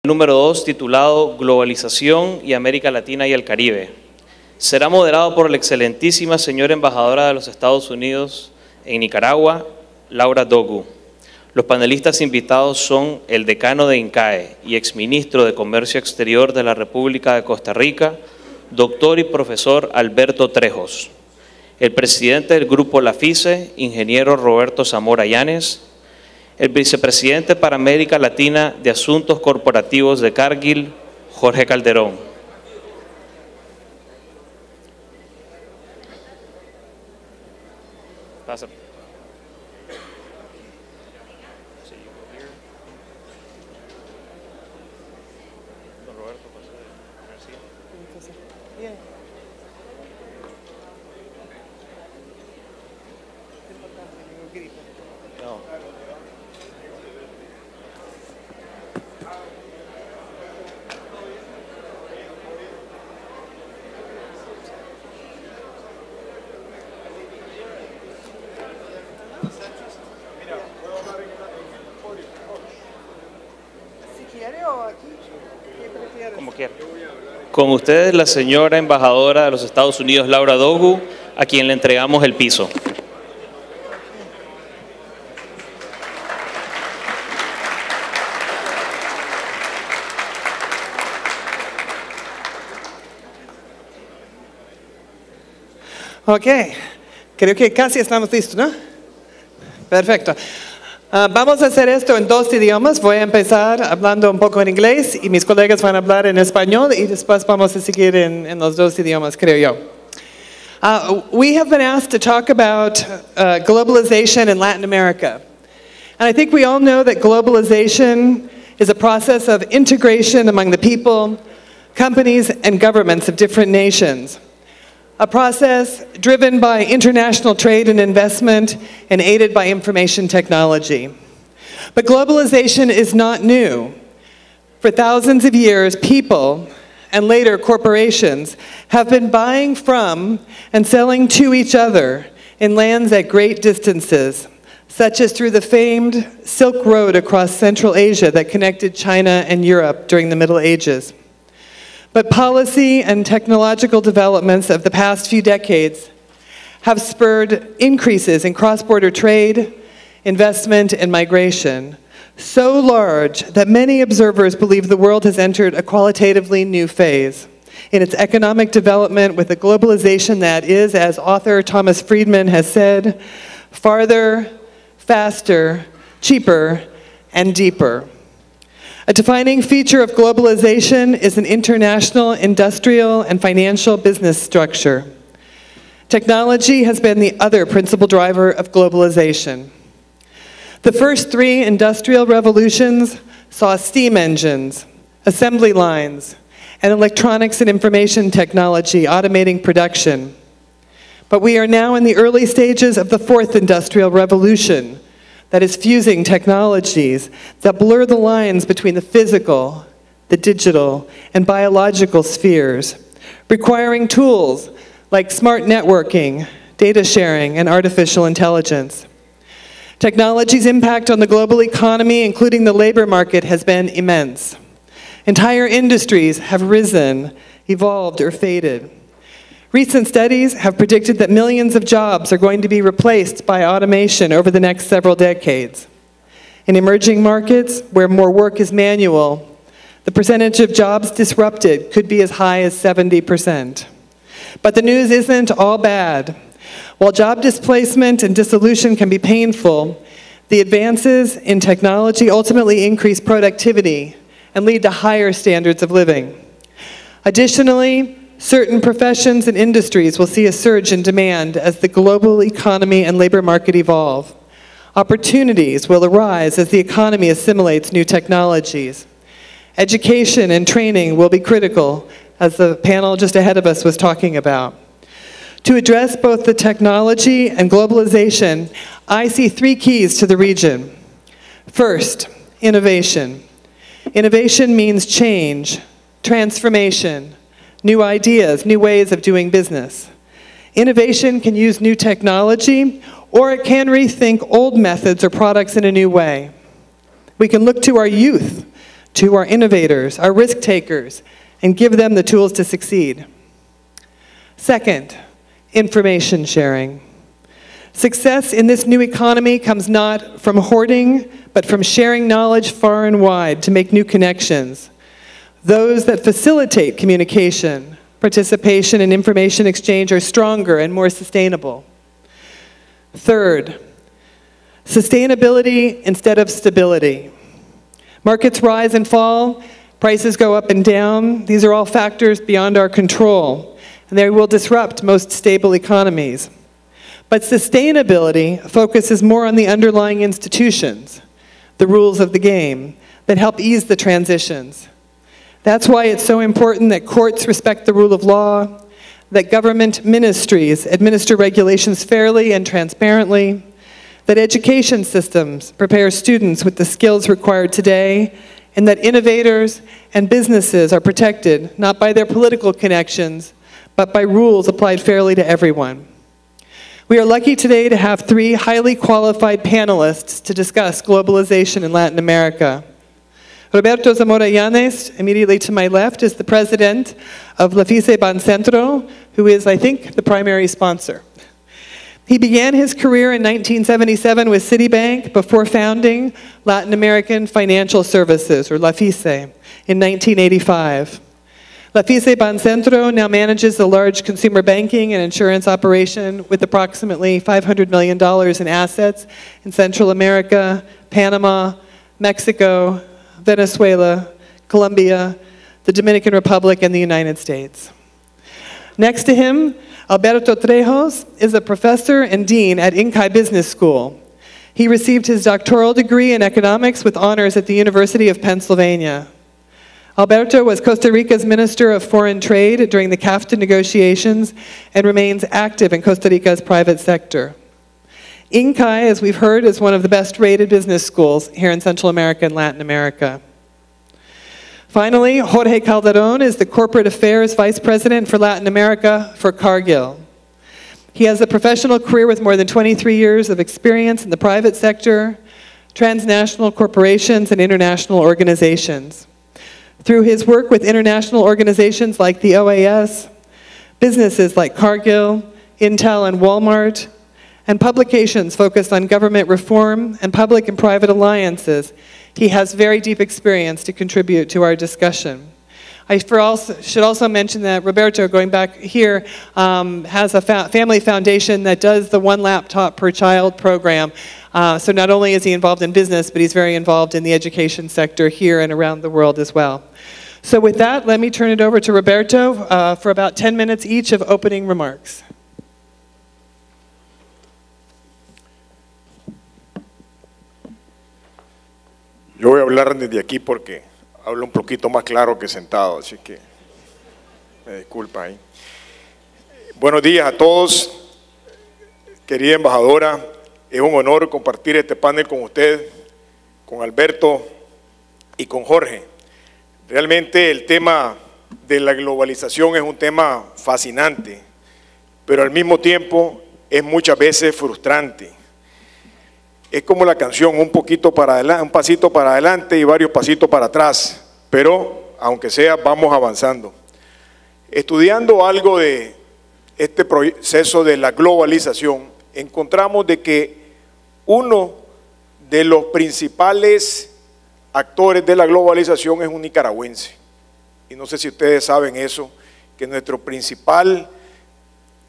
Número 2, titulado Globalización y América Latina y el Caribe. Será moderado por la excelentísima señora embajadora de los Estados Unidos en Nicaragua, Laura Dogu. Los panelistas invitados son el decano de INCAE y exministro de Comercio Exterior de la República de Costa Rica, doctor y profesor Alberto Trejos, el presidente del Grupo LAFICE, ingeniero Roberto Zamora Llanes, el vicepresidente para América Latina de Asuntos Corporativos de Cargill, Jorge Calderón. Pasa. Don Roberto, pasa de García. No. Como quiera. Con ustedes la señora embajadora de los Estados Unidos, Laura Dogu, a quien le entregamos el piso. Ok, creo que casi estamos listos, ¿no? Perfecto. Vamos a hacer esto en 2 idiomas. Voy a empezar hablando un poco en inglés y mis colegas van a hablar en español y después vamos a seguir en los 2 idiomas, creo yo. We have been asked to talk about globalization in Latin America. And I think we all know that globalization is a process of integration among the people, companies, and governments of different nations. A process driven by international trade and investment and aided by information technology. But globalization is not new. For thousands of years, people, and later corporations, have been buying from and selling to each other in lands at great distances, such as through the famed Silk Road across Central Asia that connected China and Europe during the Middle Ages. But policy and technological developments of the past few decades have spurred increases in cross-border trade, investment, and migration, so large that many observers believe the world has entered a qualitatively new phase in its economic development with a globalization that is, as author Thomas Friedman has said, farther, faster, cheaper, and deeper. A defining feature of globalization is an international, industrial, and financial business structure. Technology has been the other principal driver of globalization. The first 3 industrial revolutions saw steam engines, assembly lines, and electronics and information technology automating production. But we are now in the early stages of the 4th industrial revolution, that is fusing technologies that blur the lines between the physical, the digital, and biological spheres, requiring tools like smart networking, data sharing, and artificial intelligence. Technology's impact on the global economy, including the labor market, has been immense. Entire industries have risen, evolved, or faded. Recent studies have predicted that millions of jobs are going to be replaced by automation over the next several decades. In emerging markets, where more work is manual, the percentage of jobs disrupted could be as high as 70%. But the news isn't all bad. While job displacement and dissolution can be painful, the advances in technology ultimately increase productivity and lead to higher standards of living. Additionally, certain professions and industries will see a surge in demand as the global economy and labor market evolve. Opportunities will arise as the economy assimilates new technologies. Education and training will be critical, as the panel just ahead of us was talking about. To address both the technology and globalization, I see 3 keys to the region. First, innovation. Innovation means change, transformation, new ideas, new ways of doing business. Innovation can use new technology, or it can rethink old methods or products in a new way. We can look to our youth to our innovators, our risk takers, and give them the tools to succeed. Second, information sharing. Success in this new economy comes not from hoarding, but from sharing knowledge far and wide to make new connections. Those that facilitate communication, participation, and information exchange are stronger and more sustainable. Third, sustainability instead of stability. Markets rise and fall, prices go up and down. These are all factors beyond our control, and they will disrupt most stable economies. But sustainability focuses more on the underlying institutions, the rules of the game, that help ease the transitions. That's why it's so important that courts respect the rule of law, that government ministries administer regulations fairly and transparently, that education systems prepare students with the skills required today, and that innovators and businesses are protected not by their political connections, but by rules applied fairly to everyone. We are lucky today to have three highly qualified panelists to discuss globalization in Latin America. Roberto Zamora Yanes, immediately to my left, is the president of Lafice Bancentro, who is, I think, the primary sponsor. He began his career in 1977 with Citibank before founding Latin American Financial Services, or Lafice, in 1985. Lafice Bancentro now manages a large consumer banking and insurance operation with approximately $500 million in assets in Central America, Panama, Mexico, Venezuela, Colombia, the Dominican Republic, and the United States. Next to him, Alberto Trejos is a professor and dean at INCAI Business School. He received his doctoral degree in economics with honors at the University of Pennsylvania. Alberto was Costa Rica's Minister of Foreign Trade during the CAFTA negotiations and remains active in Costa Rica's private sector. INCAI, as we've heard, is one of the best-rated business schools here in Central America and Latin America. Finally, Jorge Calderon is the Corporate Affairs Vice President for Latin America for Cargill. He has a professional career with more than 23 years of experience in the private sector, transnational corporations, and international organizations. Through his work with international organizations like the OAS, businesses like Cargill, Intel, and Walmart, and publications focused on government reform and public and private alliances, he has very deep experience to contribute to our discussion. I should also mention that Roberto, going back here, has a family foundation that does the one laptop per child program. So not only is he involved in business, but he's very involved in the education sector here and around the world as well. So with that, let me turn it over to Roberto for about 10 minutes each of opening remarks. Yo voy a hablar desde aquí porque hablo un poquito más claro que sentado, así que me disculpa ahí. Buenos días a todos, querida embajadora. Es un honor compartir este panel con usted, con Alberto y con Jorge. Realmente el tema de la globalización es un tema fascinante, pero al mismo tiempo es muchas veces frustrante. Es como la canción, un poquito para adelante, un pasito para adelante y varios pasitos para atrás, pero aunque sea vamos avanzando. Estudiando algo de este proceso de la globalización, encontramos de que uno de los principales actores de la globalización es un nicaragüense. Y no sé si ustedes saben eso, que nuestro principal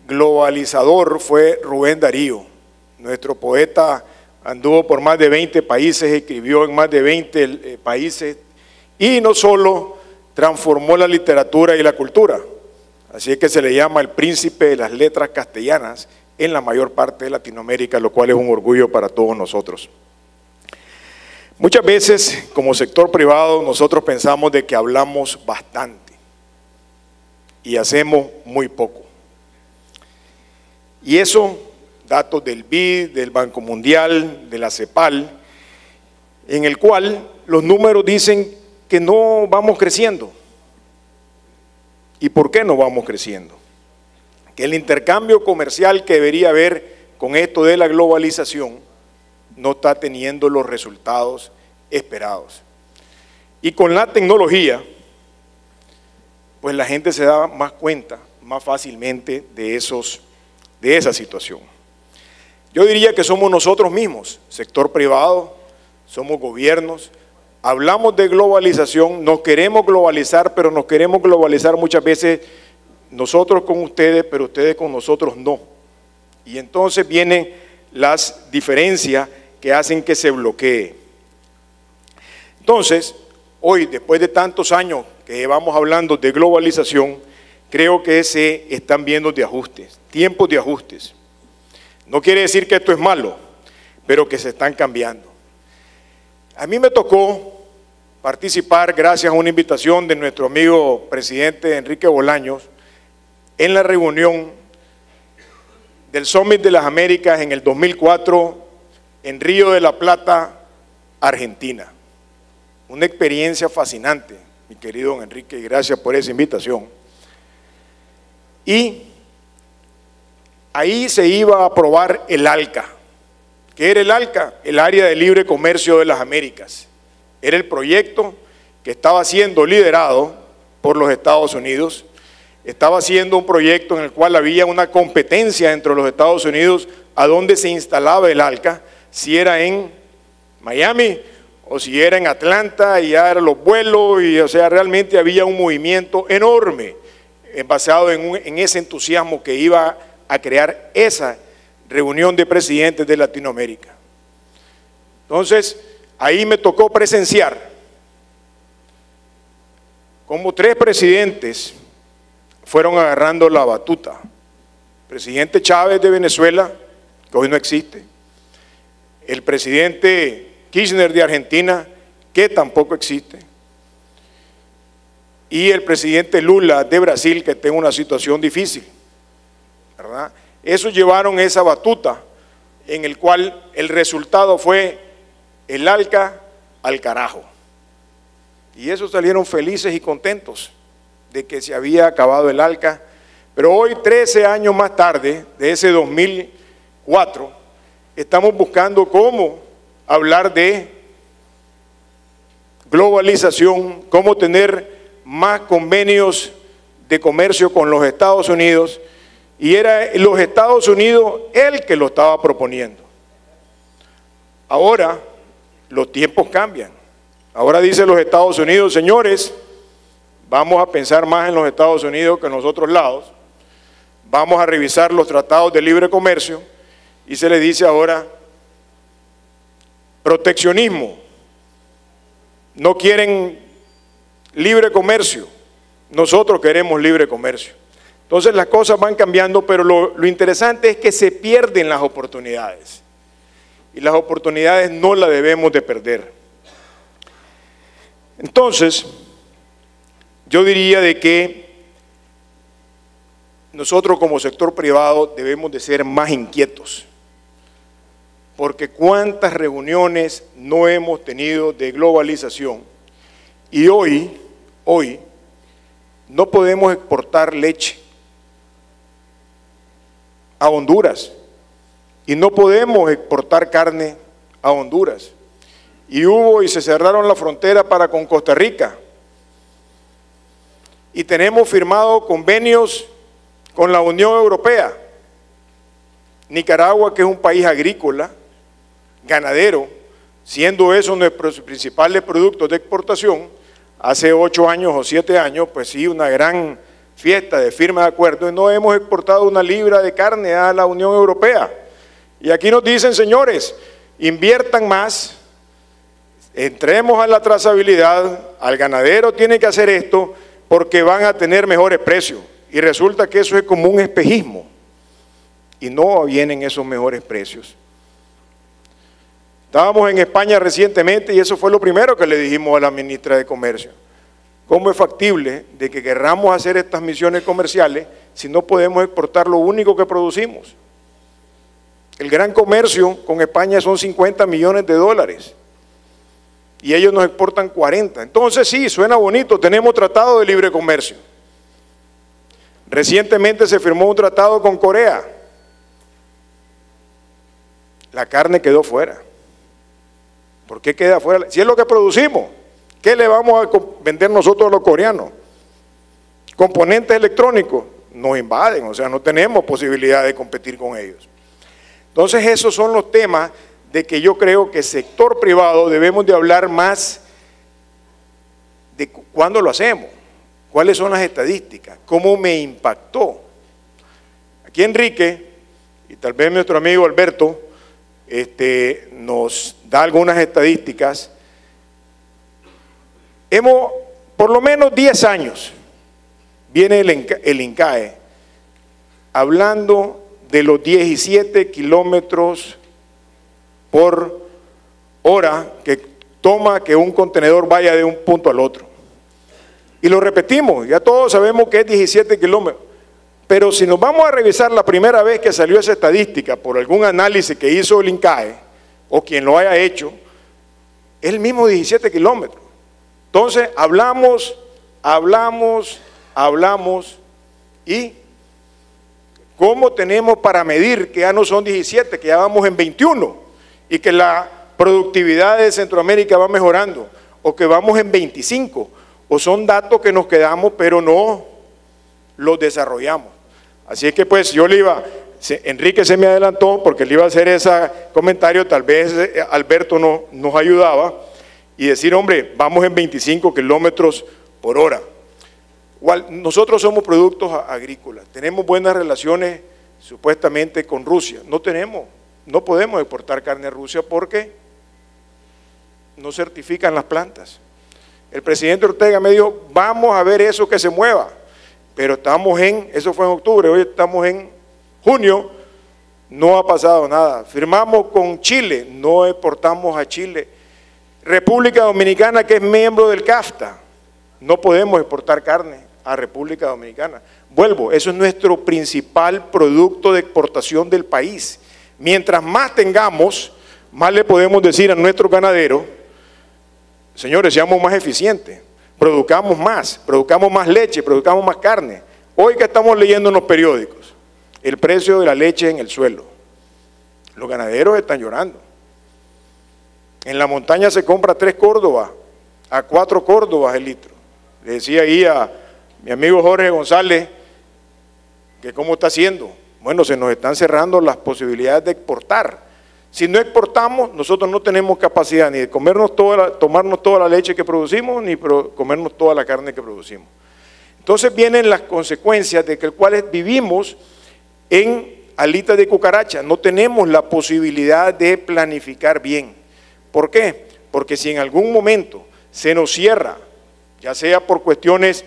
globalizador fue Rubén Darío, nuestro poeta. Anduvo por más de 20 países, escribió en más de 20 países y no solo transformó la literatura y la cultura, así es que se le llama el príncipe de las letras castellanas en la mayor parte de Latinoamérica, lo cual es un orgullo para todos nosotros. Muchas veces como sector privado nosotros pensamos de que hablamos bastante y hacemos muy poco. Y eso, datos del BID, del Banco Mundial, de la CEPAL, en el cual los números dicen que no vamos creciendo. ¿Y por qué no vamos creciendo? Que el intercambio comercial que debería haber con esto de la globalización no está teniendo los resultados esperados. Y con la tecnología, pues la gente se da más cuenta más fácilmente de esa situación. Yo diría que somos nosotros mismos, sector privado, somos gobiernos, hablamos de globalización, nos queremos globalizar, pero nos queremos globalizar muchas veces nosotros con ustedes, pero ustedes con nosotros no. Y entonces vienen las diferencias que hacen que se bloquee. Entonces, hoy, después de tantos años que llevamos hablando de globalización, creo que se están viendo de ajustes, tiempos de ajustes. No quiere decir que esto es malo, pero que se están cambiando. A mí me tocó participar, gracias a una invitación de nuestro amigo presidente Enrique Bolaños, en la reunión del Summit de las Américas en el 2004 en Río de la Plata, Argentina. Una experiencia fascinante, mi querido don Enrique, y gracias por esa invitación. Y ahí se iba a aprobar el ALCA. ¿Qué era el ALCA? El Área de Libre Comercio de las Américas. Era el proyecto que estaba siendo liderado por los Estados Unidos. Estaba siendo un proyecto en el cual había una competencia entre los Estados Unidos a dónde se instalaba el ALCA, si era en Miami o si era en Atlanta, y ya eran los vuelos, y o sea, realmente había un movimiento enorme basado en ese entusiasmo que iba a crear esa reunión de presidentes de Latinoamérica. Entonces, ahí me tocó presenciar como 3 presidentes fueron agarrando la batuta. Presidente Chávez de Venezuela, que hoy no existe, el presidente Kirchner de Argentina, que tampoco existe, y el presidente Lula de Brasil, que está en una situación difícil, ¿verdad? Esos llevaron esa batuta, en el cual el resultado fue el ALCA al carajo. Y esos salieron felices y contentos de que se había acabado el ALCA. Pero hoy, 13 años más tarde, de ese 2004, estamos buscando cómo hablar de globalización, cómo tener más convenios de comercio con los Estados Unidos, y era los Estados Unidos el que lo estaba proponiendo. Ahora los tiempos cambian. Ahora dicen los Estados Unidos, señores, vamos a pensar más en los Estados Unidos que en los otros lados, vamos a revisar los tratados de libre comercio, y se le dice ahora proteccionismo, no quieren libre comercio, nosotros queremos libre comercio. Entonces las cosas van cambiando, pero lo interesante es que se pierden las oportunidades, y las oportunidades no las debemos de perder. Entonces, yo diría de que nosotros como sector privado debemos de ser más inquietos, porque cuántas reuniones no hemos tenido de globalización, y hoy no podemos exportar leche a Honduras, y no podemos exportar carne a Honduras, y se cerraron la frontera para con Costa Rica, y tenemos firmado convenios con la Unión Europea. Nicaragua, que es un país agrícola, ganadero, siendo eso nuestros principales productos de exportación, hace 8 años o 7 años, pues sí, una gran fiesta de firma de acuerdo, y no hemos exportado una libra de carne a la Unión Europea. Y aquí nos dicen, señores, inviertan más, entremos a la trazabilidad, al ganadero tiene que hacer esto porque van a tener mejores precios. Y resulta que eso es como un espejismo, y no vienen esos mejores precios. Estábamos en España recientemente y eso fue lo primero que le dijimos a la ministra de Comercio. ¿Cómo es factible de que querramos hacer estas misiones comerciales si no podemos exportar lo único que producimos? El gran comercio con España son 50 millones de dólares y ellos nos exportan 40. Entonces sí, suena bonito, tenemos tratado de libre comercio. Recientemente se firmó un tratado con Corea. La carne quedó fuera. ¿Por qué queda fuera? Si es lo que producimos. ¿Qué le vamos a vender nosotros a los coreanos? Componentes electrónicos, nos invaden, o sea, no tenemos posibilidad de competir con ellos. Entonces esos son los temas de que yo creo que sector privado debemos de hablar más de cuándo lo hacemos, cuáles son las estadísticas, cómo me impactó. Aquí Enrique, y tal vez nuestro amigo Alberto, nos da algunas estadísticas. Hemos, por lo menos 10 años, viene el INCAE hablando de los 17 kilómetros por hora que toma que un contenedor vaya de un punto al otro. Y lo repetimos, ya todos sabemos que es 17 kilómetros. Pero si nos vamos a revisar la primera vez que salió esa estadística por algún análisis que hizo el INCAE, o quien lo haya hecho, es el mismo 17 kilómetros. Entonces, hablamos, y ¿cómo tenemos para medir que ya no son 17, que ya vamos en 21, y que la productividad de Centroamérica va mejorando, o que vamos en 25, o son datos que nos quedamos pero no los desarrollamos? Así es que pues yo Enrique se me adelantó porque le iba a hacer ese comentario, tal vez Alberto nos ayudaba, y decir, hombre, vamos en 25 kilómetros por hora. Igual, nosotros somos productos agrícolas, tenemos buenas relaciones supuestamente con Rusia, no podemos exportar carne a Rusia porque no certifican las plantas. El presidente Ortega me dijo, vamos a ver eso que se mueva, pero eso fue en octubre, hoy estamos en junio, no ha pasado nada. Firmamos con Chile, no exportamos a Chile. República Dominicana, que es miembro del CAFTA, no podemos exportar carne a República Dominicana. Vuelvo, eso es nuestro principal producto de exportación del país. Mientras más tengamos, más le podemos decir a nuestros ganaderos, señores, seamos más eficientes, produzcamos más leche, produzcamos más carne. Hoy que estamos leyendo en los periódicos, el precio de la leche en el suelo, los ganaderos están llorando. En la montaña se compra 3 Córdobas, a 4 Córdobas el litro. Le decía ahí a mi amigo Jorge González que cómo está haciendo. Bueno, se nos están cerrando las posibilidades de exportar. Si no exportamos, nosotros no tenemos capacidad ni de tomarnos toda la leche que producimos, ni comernos toda la carne que producimos. Entonces vienen las consecuencias de que cuales vivimos en alitas de cucaracha. No tenemos la posibilidad de planificar bien. ¿Por qué? Porque si en algún momento se nos cierra, ya sea por cuestiones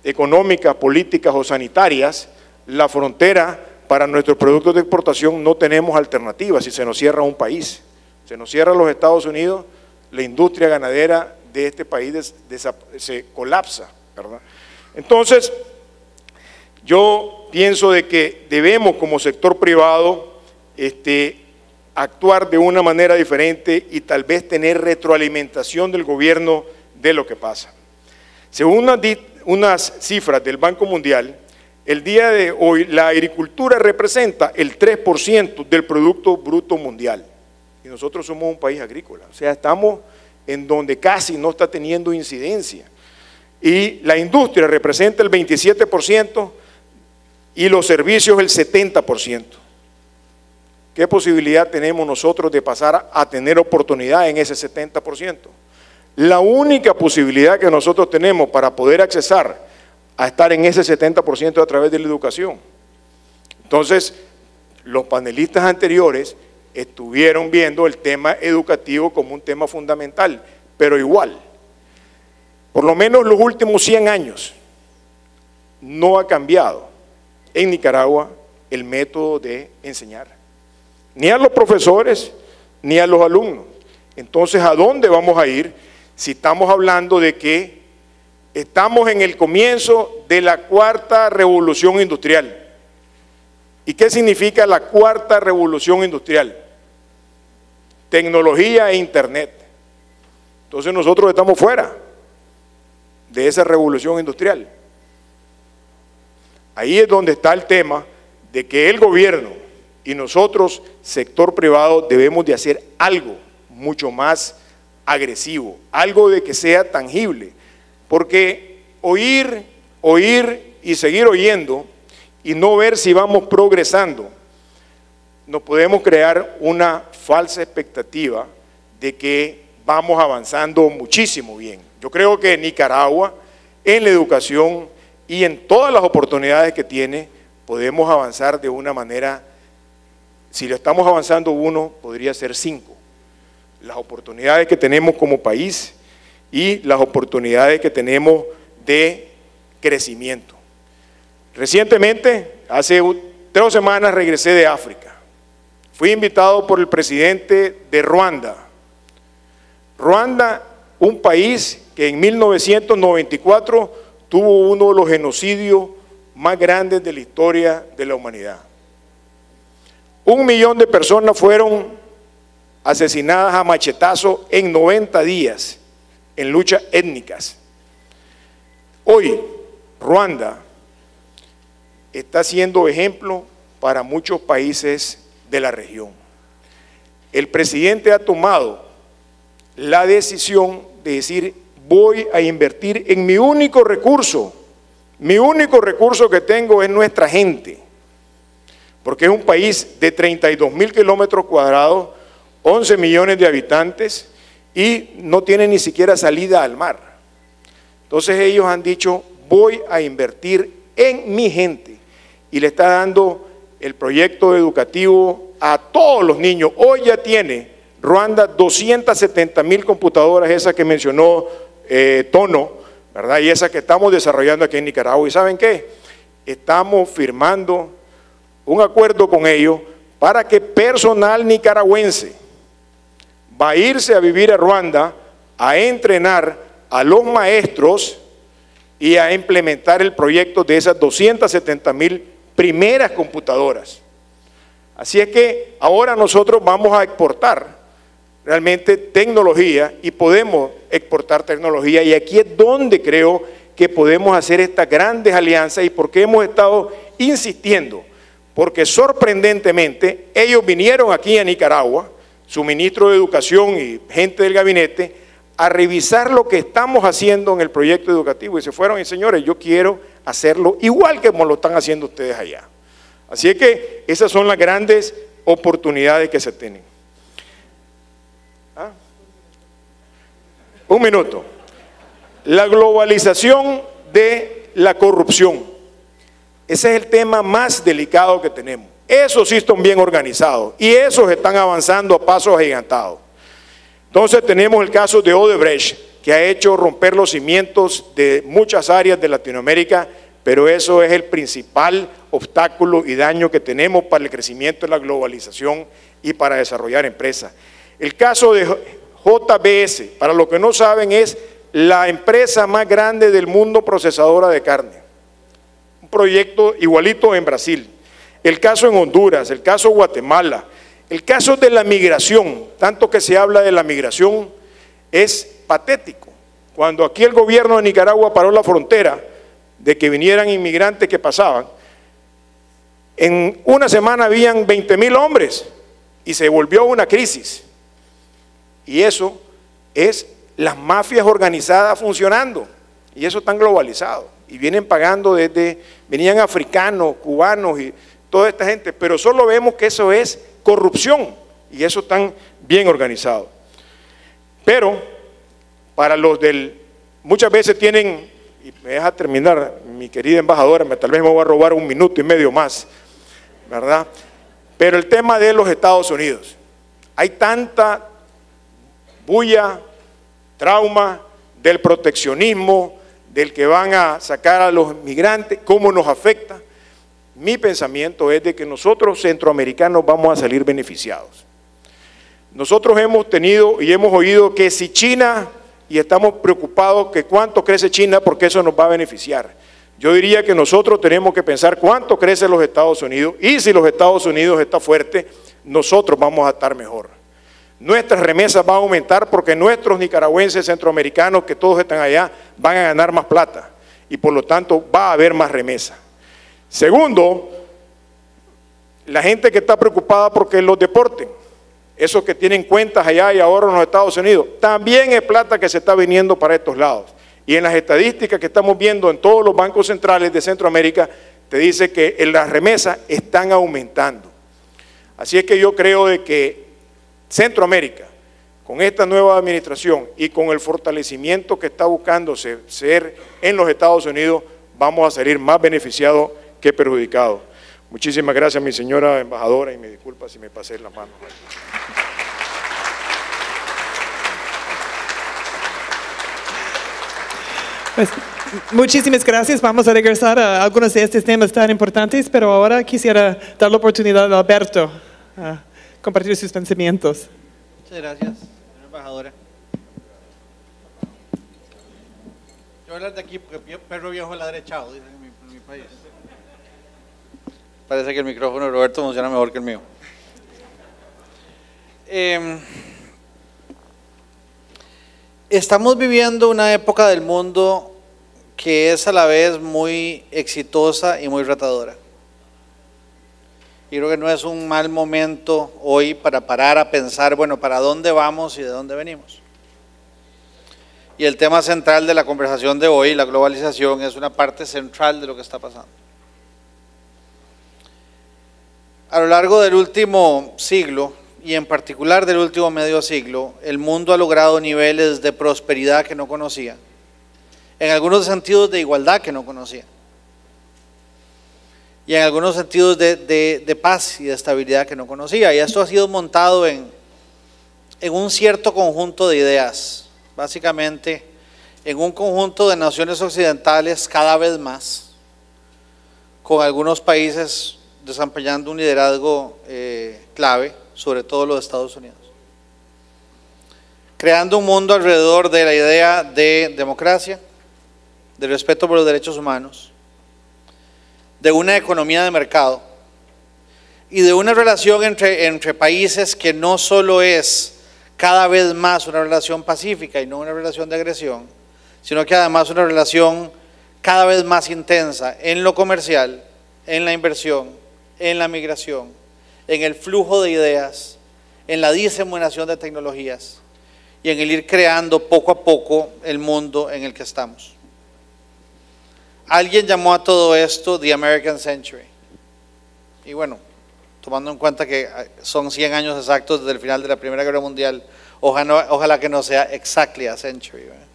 económicas, políticas o sanitarias, la frontera para nuestros productos de exportación no tenemos alternativas. Si se nos cierra un país, se nos cierra los Estados Unidos, la industria ganadera de este país se colapsa, ¿verdad? Entonces, yo pienso de que debemos como sector privado actuar de una manera diferente y tal vez tener retroalimentación del gobierno de lo que pasa. Según unas cifras del Banco Mundial, el día de hoy la agricultura representa el 3% del Producto Bruto Mundial. Y nosotros somos un país agrícola, o sea, estamos en donde casi no está teniendo incidencia. Y la industria representa el 27% y los servicios el 70%. ¿Qué posibilidad tenemos nosotros de pasar a tener oportunidad en ese 70%? La única posibilidad que nosotros tenemos para poder accesar a estar en ese 70% a través de la educación. Entonces, los panelistas anteriores estuvieron viendo el tema educativo como un tema fundamental, pero igual, por lo menos los últimos 100 años, no ha cambiado en Nicaragua el método de enseñar, ni a los profesores, ni a los alumnos. Entonces, ¿a dónde vamos a ir si estamos hablando de que estamos en el comienzo de la cuarta revolución industrial? ¿Y qué significa la cuarta revolución industrial? Tecnología e internet. Entonces nosotros estamos fuera de esa revolución industrial. Ahí es donde está el tema de que el gobierno y nosotros, sector privado, debemos de hacer algo mucho más agresivo, algo de que sea tangible, porque oír y seguir oyendo y no ver si vamos progresando, nos podemos crear una falsa expectativa de que vamos avanzando muchísimo bien. Yo creo que Nicaragua, en la educación y en todas las oportunidades que tiene, podemos avanzar de una manera, si lo estamos avanzando 1, podría ser 5. Las oportunidades que tenemos como país y las oportunidades que tenemos de crecimiento. Recientemente, hace 3 semanas, regresé de África. Fui invitado por el presidente de Ruanda. Ruanda, un país que en 1994 tuvo uno de los genocidios más grandes de la historia de la humanidad. 1 millón de personas fueron asesinadas a machetazo en 90 días en luchas étnicas. Hoy, Ruanda está siendo ejemplo para muchos países de la región. El presidente ha tomado la decisión de decir: voy a invertir en mi único recurso que tengo es nuestra gente, porque es un país de 32.000 kilómetros cuadrados, 11 millones de habitantes y no tiene ni siquiera salida al mar. Entonces ellos han dicho: voy a invertir en mi gente, y le está dando el proyecto educativo a todos los niños. Hoy ya tiene Ruanda 270.000 computadoras, esas que mencionó Tono, ¿verdad? Y esas que estamos desarrollando aquí en Nicaragua. ¿Y saben qué? Estamos firmando un acuerdo con ellos para que personal nicaragüense va a irse a vivir a Ruanda a entrenar a los maestros y a implementar el proyecto de esas 270.000 primeras computadoras. Así es que ahora nosotros vamos a exportar realmente tecnología y podemos exportar tecnología, y aquí es donde creo que podemos hacer estas grandes alianzas. ¿Y por qué hemos estado insistiendo? Porque sorprendentemente ellos vinieron aquí a Nicaragua, su ministro de Educación y gente del gabinete, a revisar lo que estamos haciendo en el proyecto educativo, y se fueron y: señores, yo quiero hacerlo igual que como lo están haciendo ustedes allá. Así es que esas son las grandes oportunidades que se tienen. Un minuto. La globalización de la corrupción. Ese es el tema más delicado que tenemos. Esos sí están bien organizados y esos están avanzando a pasos agigantados. Entonces tenemos el caso de Odebrecht, que ha hecho romper los cimientos de muchas áreas de Latinoamérica, pero eso es el principal obstáculo y daño que tenemos para el crecimiento de la globalización y para desarrollar empresas. El caso de JBS, para los que no saben, es la empresa más grande del mundo procesadora de carne. Un proyecto igualito en Brasil. El caso en Honduras, el caso Guatemala, el caso de la migración, tanto que se habla de la migración, es patético. Cuando aquí el gobierno de Nicaragua paró la frontera de que vinieran inmigrantes que pasaban, en una semana habían 20.000 hombres y se volvió una crisis. Y eso es las mafias organizadas funcionando, y eso están globalizado, y vienen pagando venían africanos, cubanos y toda esta gente, pero solo vemos que eso es corrupción, y eso están bien organizado. Pero para los muchas veces tienen, y me deja terminar mi querida embajadora, tal vez me voy a robar 1 minuto y medio más, ¿verdad? Pero el tema de los Estados Unidos, hay tanta bulla, trauma del proteccionismo, del que van a sacar a los migrantes, cómo nos afecta. Mi pensamiento es de que nosotros centroamericanos vamos a salir beneficiados. Nosotros hemos tenido y hemos oído que si China, y estamos preocupados que cuánto crece China porque eso nos va a beneficiar. Yo diría que nosotros tenemos que pensar cuánto crece los Estados Unidos, y si los Estados Unidos está fuerte, nosotros vamos a estar mejor. Nuestras remesas van a aumentar porque nuestros nicaragüenses, centroamericanos, que todos están allá, van a ganar más plata, y por lo tanto va a haber más remesas. Segundo, la gente que está preocupada porque los deporten. esos que tienen cuentas allá y ahorros en los Estados Unidos, también es plata que se está viniendo para estos lados. Y en las estadísticas que estamos viendo en todos los bancos centrales de Centroamérica, te dice que las remesas están aumentando. Así es que yo creo de que Centroamérica, con esta nueva administración y con el fortalecimiento que está buscándose ser en los Estados Unidos, vamos a salir más beneficiados que perjudicados. Muchísimas gracias, mi señora embajadora, y me disculpa si me pasé las manos. Pues, muchísimas gracias. Vamos a regresar a algunos de estos temas tan importantes, pero ahora quisiera dar la oportunidad a Alberto a compartir sus pensamientos. Muchas gracias, señora embajadora. Yo voy a hablar de aquí porque perro viejo ladra echado, dicen en mi país. Parece que el micrófono de Roberto funciona mejor que el mío. Estamos viviendo una época del mundo que es a la vez muy exitosa y muy retadora. Y creo que no es un mal momento hoy para parar a pensar, bueno, ¿para dónde vamos y de dónde venimos? Y el tema central de la conversación de hoy, la globalización, es una parte central de lo que está pasando. A lo largo del último siglo, y en particular del último medio siglo, el mundo ha logrado niveles de prosperidad que no conocía, en algunos sentidos de igualdad que no conocía, y en algunos sentidos de paz y de estabilidad que no conocía. Y esto ha sido montado en un cierto conjunto de ideas, básicamente en un conjunto de naciones occidentales cada vez más, con algunos países desempeñando un liderazgo clave, sobre todo los Estados Unidos, creando un mundo alrededor de la idea de democracia, de respeto por los derechos humanos, de una economía de mercado y de una relación entre países que no solo es cada vez más una relación pacífica y no una relación de agresión, sino que además una relación cada vez más intensa en lo comercial, en la inversión, en la migración, en el flujo de ideas, en la diseminación de tecnologías y en el ir creando poco a poco el mundo en el que estamos. Alguien llamó a todo esto The American Century. Y bueno, tomando en cuenta que son 100 años exactos desde el final de la Primera Guerra Mundial, ojalá que no sea exactly a century, ¿verdad?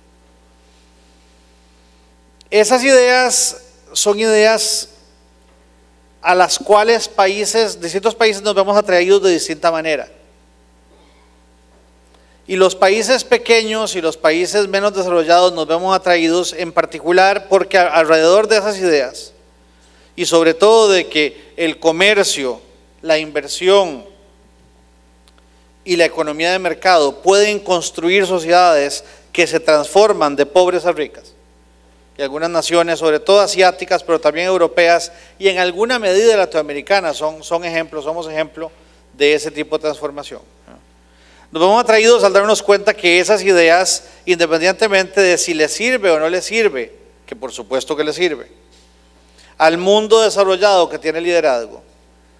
Esas ideas son ideas a las cuales distintos países nos vemos atraídos de distinta manera. Y los países pequeños y los países menos desarrollados nos vemos atraídos en particular porque alrededor de esas ideas, y sobre todo de que el comercio, la inversión y la economía de mercado pueden construir sociedades que se transforman de pobres a ricas. Y algunas naciones, sobre todo asiáticas, pero también europeas y en alguna medida latinoamericanas, somos ejemplo de ese tipo de transformación. Nos vemos atraídos al darnos cuenta que esas ideas, independientemente de si les sirve o no les sirve, que por supuesto que les sirve, al mundo desarrollado que tiene liderazgo,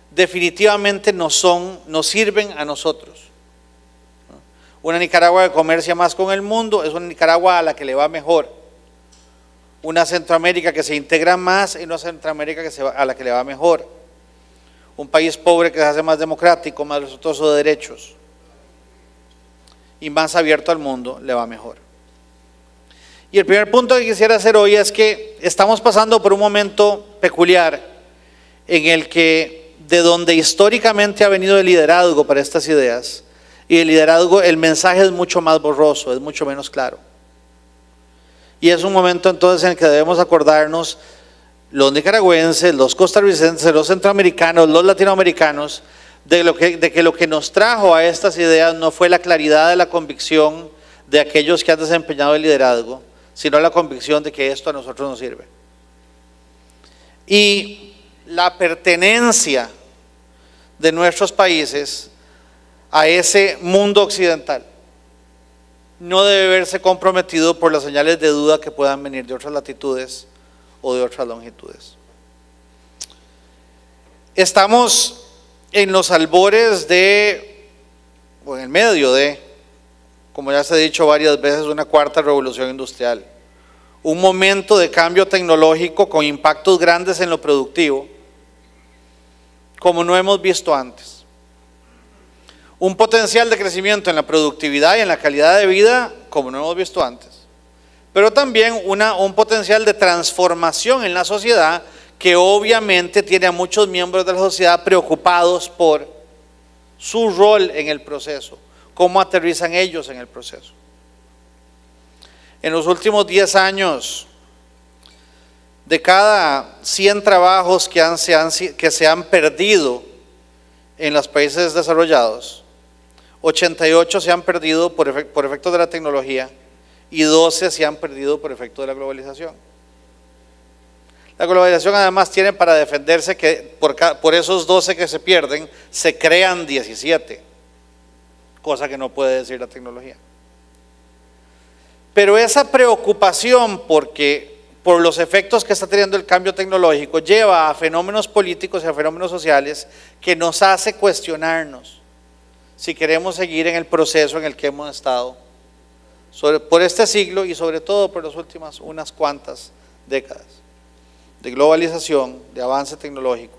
definitivamente nos sirven a nosotros. Una Nicaragua que comercia más con el mundo es una Nicaragua a la que le va mejor. Una Centroamérica que se integra más y una Centroamérica a la que le va mejor. Un país pobre que se hace más democrático, más respetuoso de derechos y más abierto al mundo, le va mejor. Y el primer punto que quisiera hacer hoy es que estamos pasando por un momento peculiar en el que de donde históricamente ha venido el liderazgo para estas ideas, y el liderazgo, el mensaje es mucho más borroso, es mucho menos claro. Y es un momento entonces en el que debemos acordarnos, los nicaragüenses, los costarricenses, los centroamericanos, los latinoamericanos, de que lo que nos trajo a estas ideas no fue la claridad de la convicción de aquellos que han desempeñado el liderazgo, sino la convicción de que esto a nosotros nos sirve. Y la pertenencia de nuestros países a ese mundo occidental no debe verse comprometido por las señales de duda que puedan venir de otras latitudes o de otras longitudes. Estamos en los albores de o en el medio de, como ya se ha dicho varias veces, una cuarta revolución industrial. Un momento de cambio tecnológico con impactos grandes en lo productivo, como no hemos visto antes. Un potencial de crecimiento en la productividad y en la calidad de vida, como no hemos visto antes. Pero también un potencial de transformación en la sociedad que obviamente tiene a muchos miembros de la sociedad preocupados por su rol en el proceso, cómo aterrizan ellos en el proceso. En los últimos 10 años, de cada 100 trabajos que se han perdido en los países desarrollados, 88 se han perdido por efecto de la tecnología y 12 se han perdido por efecto de la globalización. La globalización además tiene para defenderse que por esos 12 que se pierden, se crean 17, cosa que no puede decir la tecnología. Pero esa preocupación por los efectos que está teniendo el cambio tecnológico lleva a fenómenos políticos y a fenómenos sociales que nos hace cuestionarnos si queremos seguir en el proceso en el que hemos estado por este siglo y sobre todo por las últimas unas cuantas décadas de globalización, de avance tecnológico,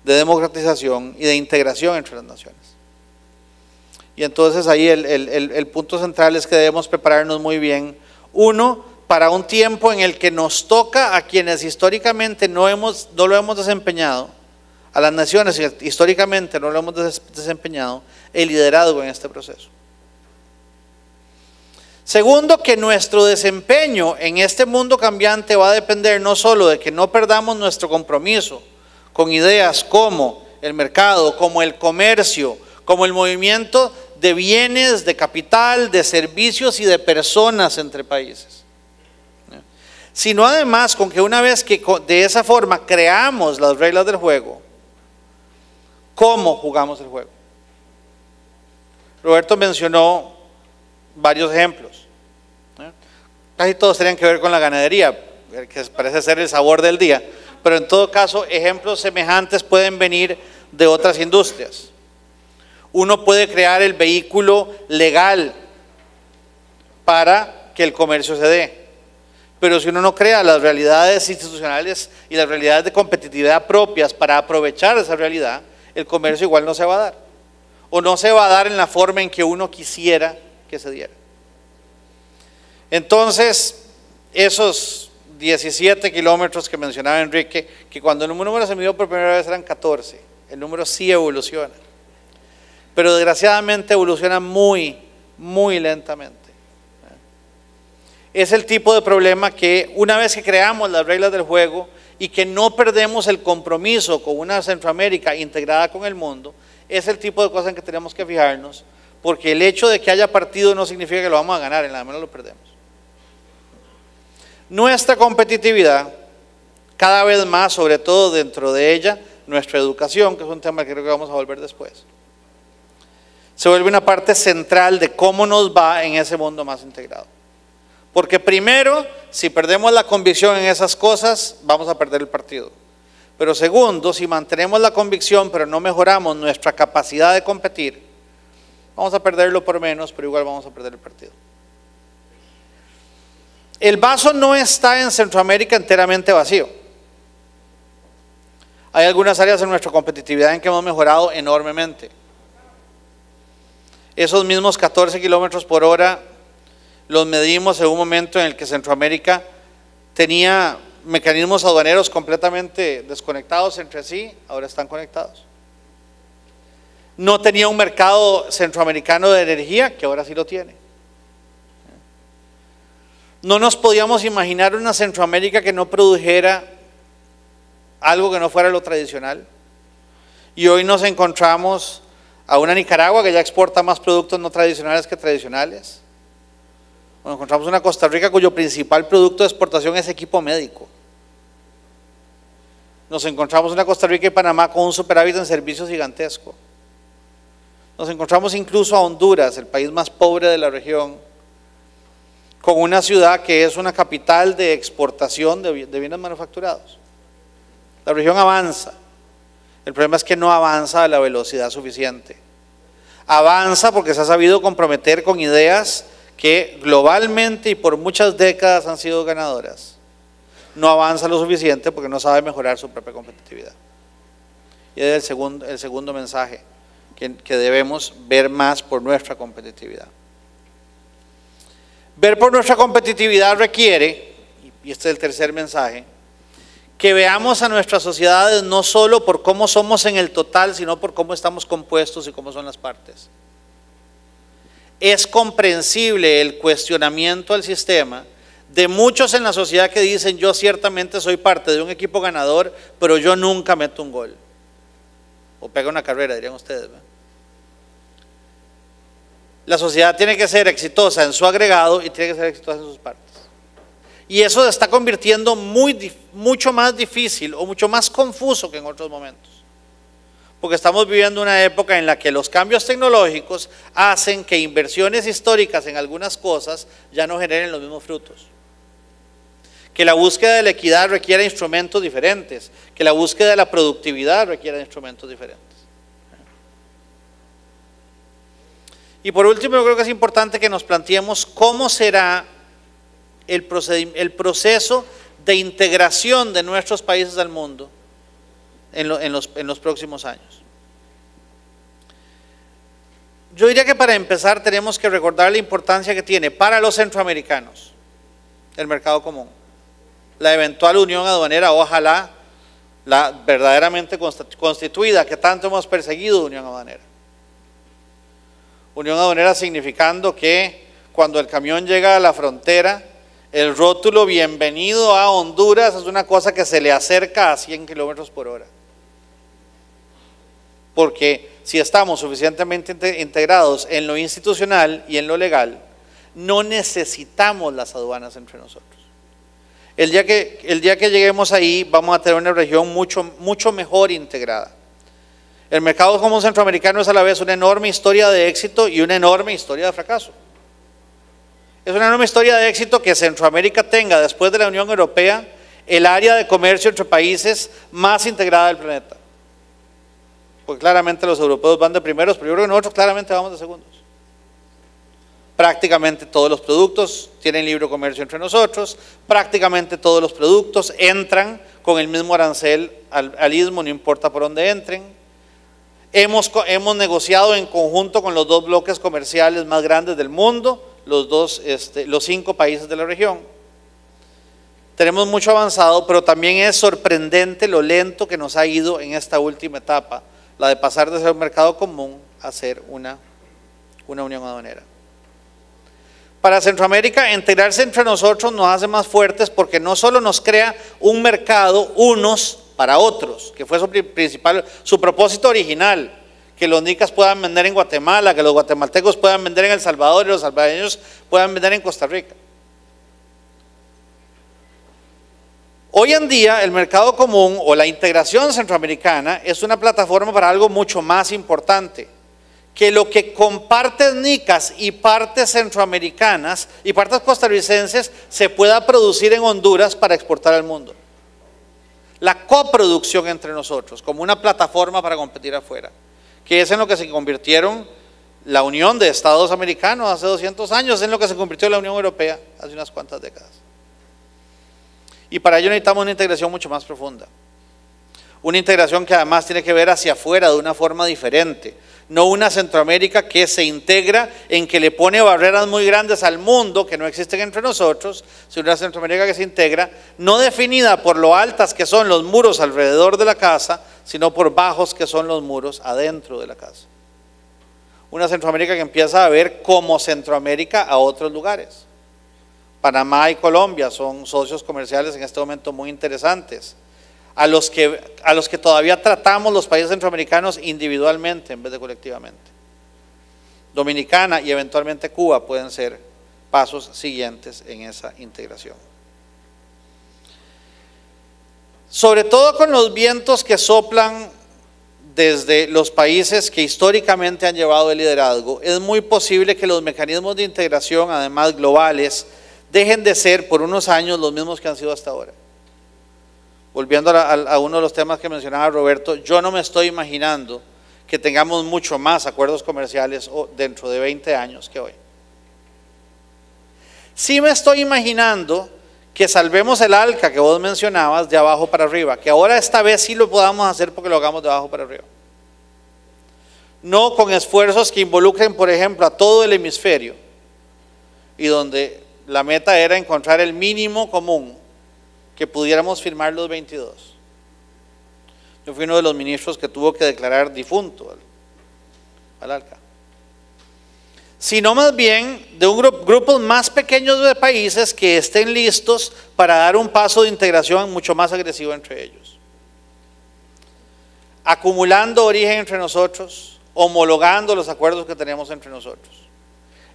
de democratización y de integración entre las naciones. Y entonces ahí el punto central es que debemos prepararnos muy bien, uno, para un tiempo en el que nos toca a quienes históricamente no lo hemos desempeñado, a las naciones históricamente no lo hemos desempeñado, el liderazgo en este proceso. Segundo, que nuestro desempeño en este mundo cambiante va a depender no solo de que no perdamos nuestro compromiso con ideas como el mercado, como el comercio, como el movimiento de bienes, de capital, de servicios y de personas entre países, sino además con que una vez que de esa forma creamos las reglas del juego, ¿cómo jugamos el juego? Roberto mencionó varios ejemplos. Casi todos tenían que ver con la ganadería, que parece ser el sabor del día, pero en todo caso ejemplos semejantes pueden venir de otras industrias. Uno puede crear el vehículo legal para que el comercio se dé, pero si uno no crea las realidades institucionales y las realidades de competitividad propias para aprovechar esa realidad, el comercio igual no se va a dar, o no se va a dar en la forma en que uno quisiera que se diera. Entonces, esos 17 kilómetros que mencionaba Enrique, que cuando el número se midió por primera vez eran 14, el número sí evoluciona, pero desgraciadamente evoluciona muy, muy lentamente. Es el tipo de problema que una vez que creamos las reglas del juego y que no perdemos el compromiso con una Centroamérica integrada con el mundo, es el tipo de cosas en que tenemos que fijarnos, porque el hecho de que haya partido no significa que lo vamos a ganar, en la menos lo perdemos. Nuestra competitividad, cada vez más, sobre todo dentro de ella, nuestra educación, que es un tema que creo que vamos a volver después, se vuelve una parte central de cómo nos va en ese mundo más integrado. Porque primero, si perdemos la convicción en esas cosas, vamos a perder el partido. Pero segundo, si mantenemos la convicción pero no mejoramos nuestra capacidad de competir, vamos a perderlo por menos, pero igual vamos a perder el partido. El vaso no está en Centroamérica enteramente vacío. Hay algunas áreas en nuestra competitividad en que hemos mejorado enormemente. Esos mismos 14 kilómetros por hora los medimos en un momento en el que Centroamérica tenía mecanismos aduaneros completamente desconectados entre sí, ahora están conectados. No tenía un mercado centroamericano de energía, que ahora sí lo tiene. No nos podíamos imaginar una Centroamérica que no produjera algo que no fuera lo tradicional. Y hoy nos encontramos a una Nicaragua que ya exporta más productos no tradicionales que tradicionales. Nos encontramos una Costa Rica cuyo principal producto de exportación es equipo médico. Nos encontramos una Costa Rica y Panamá con un superávit en servicios gigantesco. Nos encontramos incluso a Honduras, el país más pobre de la región, con una ciudad que es una capital de exportación de bienes manufacturados. La región avanza, el problema es que no avanza a la velocidad suficiente. Avanza porque se ha sabido comprometer con ideas que globalmente y por muchas décadas han sido ganadoras. No avanza lo suficiente porque no sabe mejorar su propia competitividad. Y es el segundo mensaje, que debemos ver más por nuestra competitividad. Ver por nuestra competitividad requiere, y este es el tercer mensaje, que veamos a nuestras sociedades no solo por cómo somos en el total, sino por cómo estamos compuestos y cómo son las partes. Es comprensible el cuestionamiento al sistema de muchos en la sociedad que dicen: yo ciertamente soy parte de un equipo ganador, pero yo nunca meto un gol. O pega una carrera, dirían ustedes, ¿verdad? La sociedad tiene que ser exitosa en su agregado y tiene que ser exitosa en sus partes. Y eso se está convirtiendo mucho más difícil o mucho más confuso que en otros momentos. Porque estamos viviendo una época en la que los cambios tecnológicos hacen que inversiones históricas en algunas cosas ya no generen los mismos frutos. Que la búsqueda de la equidad requiere instrumentos diferentes, que la búsqueda de la productividad requiere instrumentos diferentes. Y por último, yo creo que es importante que nos planteemos cómo será el proceso de integración de nuestros países al mundo en los próximos años. Yo diría que para empezar tenemos que recordar la importancia que tiene para los centroamericanos el mercado común. La eventual unión aduanera, ojalá la verdaderamente constituida, que tanto hemos perseguido, unión aduanera. Unión aduanera significando que cuando el camión llega a la frontera, el rótulo "bienvenido a Honduras" es una cosa que se le acerca a 100 kilómetros por hora. Porque si estamos suficientemente integrados en lo institucional y en lo legal, no necesitamos las aduanas entre nosotros. El día que lleguemos ahí, vamos a tener una región mucho mejor integrada. El mercado común centroamericano es a la vez una enorme historia de éxito y una enorme historia de fracaso. Es una enorme historia de éxito que Centroamérica tenga, después de la Unión Europea, el área de comercio entre países más integrada del planeta. Porque claramente los europeos van de primeros, pero yo creo que nosotros claramente vamos de segundos. Prácticamente todos los productos tienen libre comercio entre nosotros, prácticamente todos los productos entran con el mismo arancel al istmo, no importa por dónde entren. Hemos negociado en conjunto con los dos bloques comerciales más grandes del mundo, los 5 países de la región. Tenemos mucho avanzado, pero también es sorprendente lo lento que nos ha ido en esta última etapa, la de pasar de ser un mercado común a ser una unión aduanera. Para Centroamérica, integrarse entre nosotros nos hace más fuertes porque no solo nos crea un mercado unos para otros, que fue su propósito original, que los nicas puedan vender en Guatemala, que los guatemaltecos puedan vender en El Salvador y los salvadoreños puedan vender en Costa Rica. Hoy en día el mercado común o la integración centroamericana es una plataforma para algo mucho más importante, que lo que comparten nicas y partes centroamericanas y partes costarricenses se pueda producir en Honduras para exportar al mundo. La coproducción entre nosotros como una plataforma para competir afuera, que es en lo que se convirtieron la Unión de Estados Americanos hace 200 años, en lo que se convirtió la Unión Europea hace unas cuantas décadas. Y para ello necesitamos una integración mucho más profunda. Una integración que además tiene que ver hacia afuera de una forma diferente. No una Centroamérica que se integra en que le pone barreras muy grandes al mundo que no existen entre nosotros, sino una Centroamérica que se integra, no definida por lo altas que son los muros alrededor de la casa, sino por bajos que son los muros adentro de la casa. Una Centroamérica que empieza a ver como Centroamérica a otros lugares. Panamá y Colombia son socios comerciales en este momento muy interesantes, a los que todavía tratamos los países centroamericanos individualmente en vez de colectivamente. Dominicana y eventualmente Cuba pueden ser pasos siguientes en esa integración. Sobre todo con los vientos que soplan desde los países que históricamente han llevado el liderazgo, es muy posible que los mecanismos de integración, además globales, dejen de ser por unos años los mismos que han sido hasta ahora. Volviendo a uno de los temas que mencionaba Roberto, yo no me estoy imaginando que tengamos mucho más acuerdos comerciales dentro de 20 años que hoy. Sí me estoy imaginando que salvemos el ALCA que vos mencionabas de abajo para arriba, que ahora esta vez sí lo podamos hacer porque lo hagamos de abajo para arriba. No con esfuerzos que involucren, por ejemplo, a todo el hemisferio y donde la meta era encontrar el mínimo común que pudiéramos firmar los 22. Yo fui uno de los ministros que tuvo que declarar difunto al ALCA. Sino más bien de un grupos más pequeños de países que estén listos para dar un paso de integración mucho más agresivo entre ellos. Acumulando origen entre nosotros, homologando los acuerdos que tenemos entre nosotros.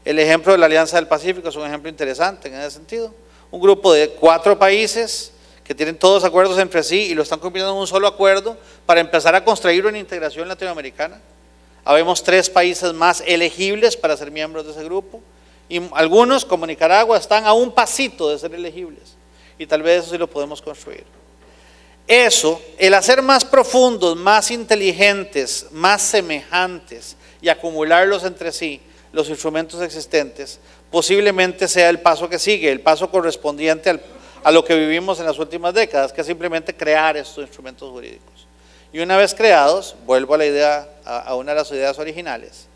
El ejemplo de la Alianza del Pacífico es un ejemplo interesante en ese sentido. Un grupo de 4 países que tienen todos acuerdos entre sí y lo están convirtiendo en un solo acuerdo para empezar a construir una integración latinoamericana. Habemos 3 países más elegibles para ser miembros de ese grupo y algunos, como Nicaragua, están a un pasito de ser elegibles y tal vez eso sí lo podemos construir. Eso, el hacer más profundos, más inteligentes, más semejantes y acumularlos entre sí, los instrumentos existentes, posiblemente sea el paso que sigue, el paso correspondiente a lo que vivimos en las últimas décadas, que es simplemente crear estos instrumentos jurídicos. Y una vez creados, vuelvo a la idea, a una de las ideas originales,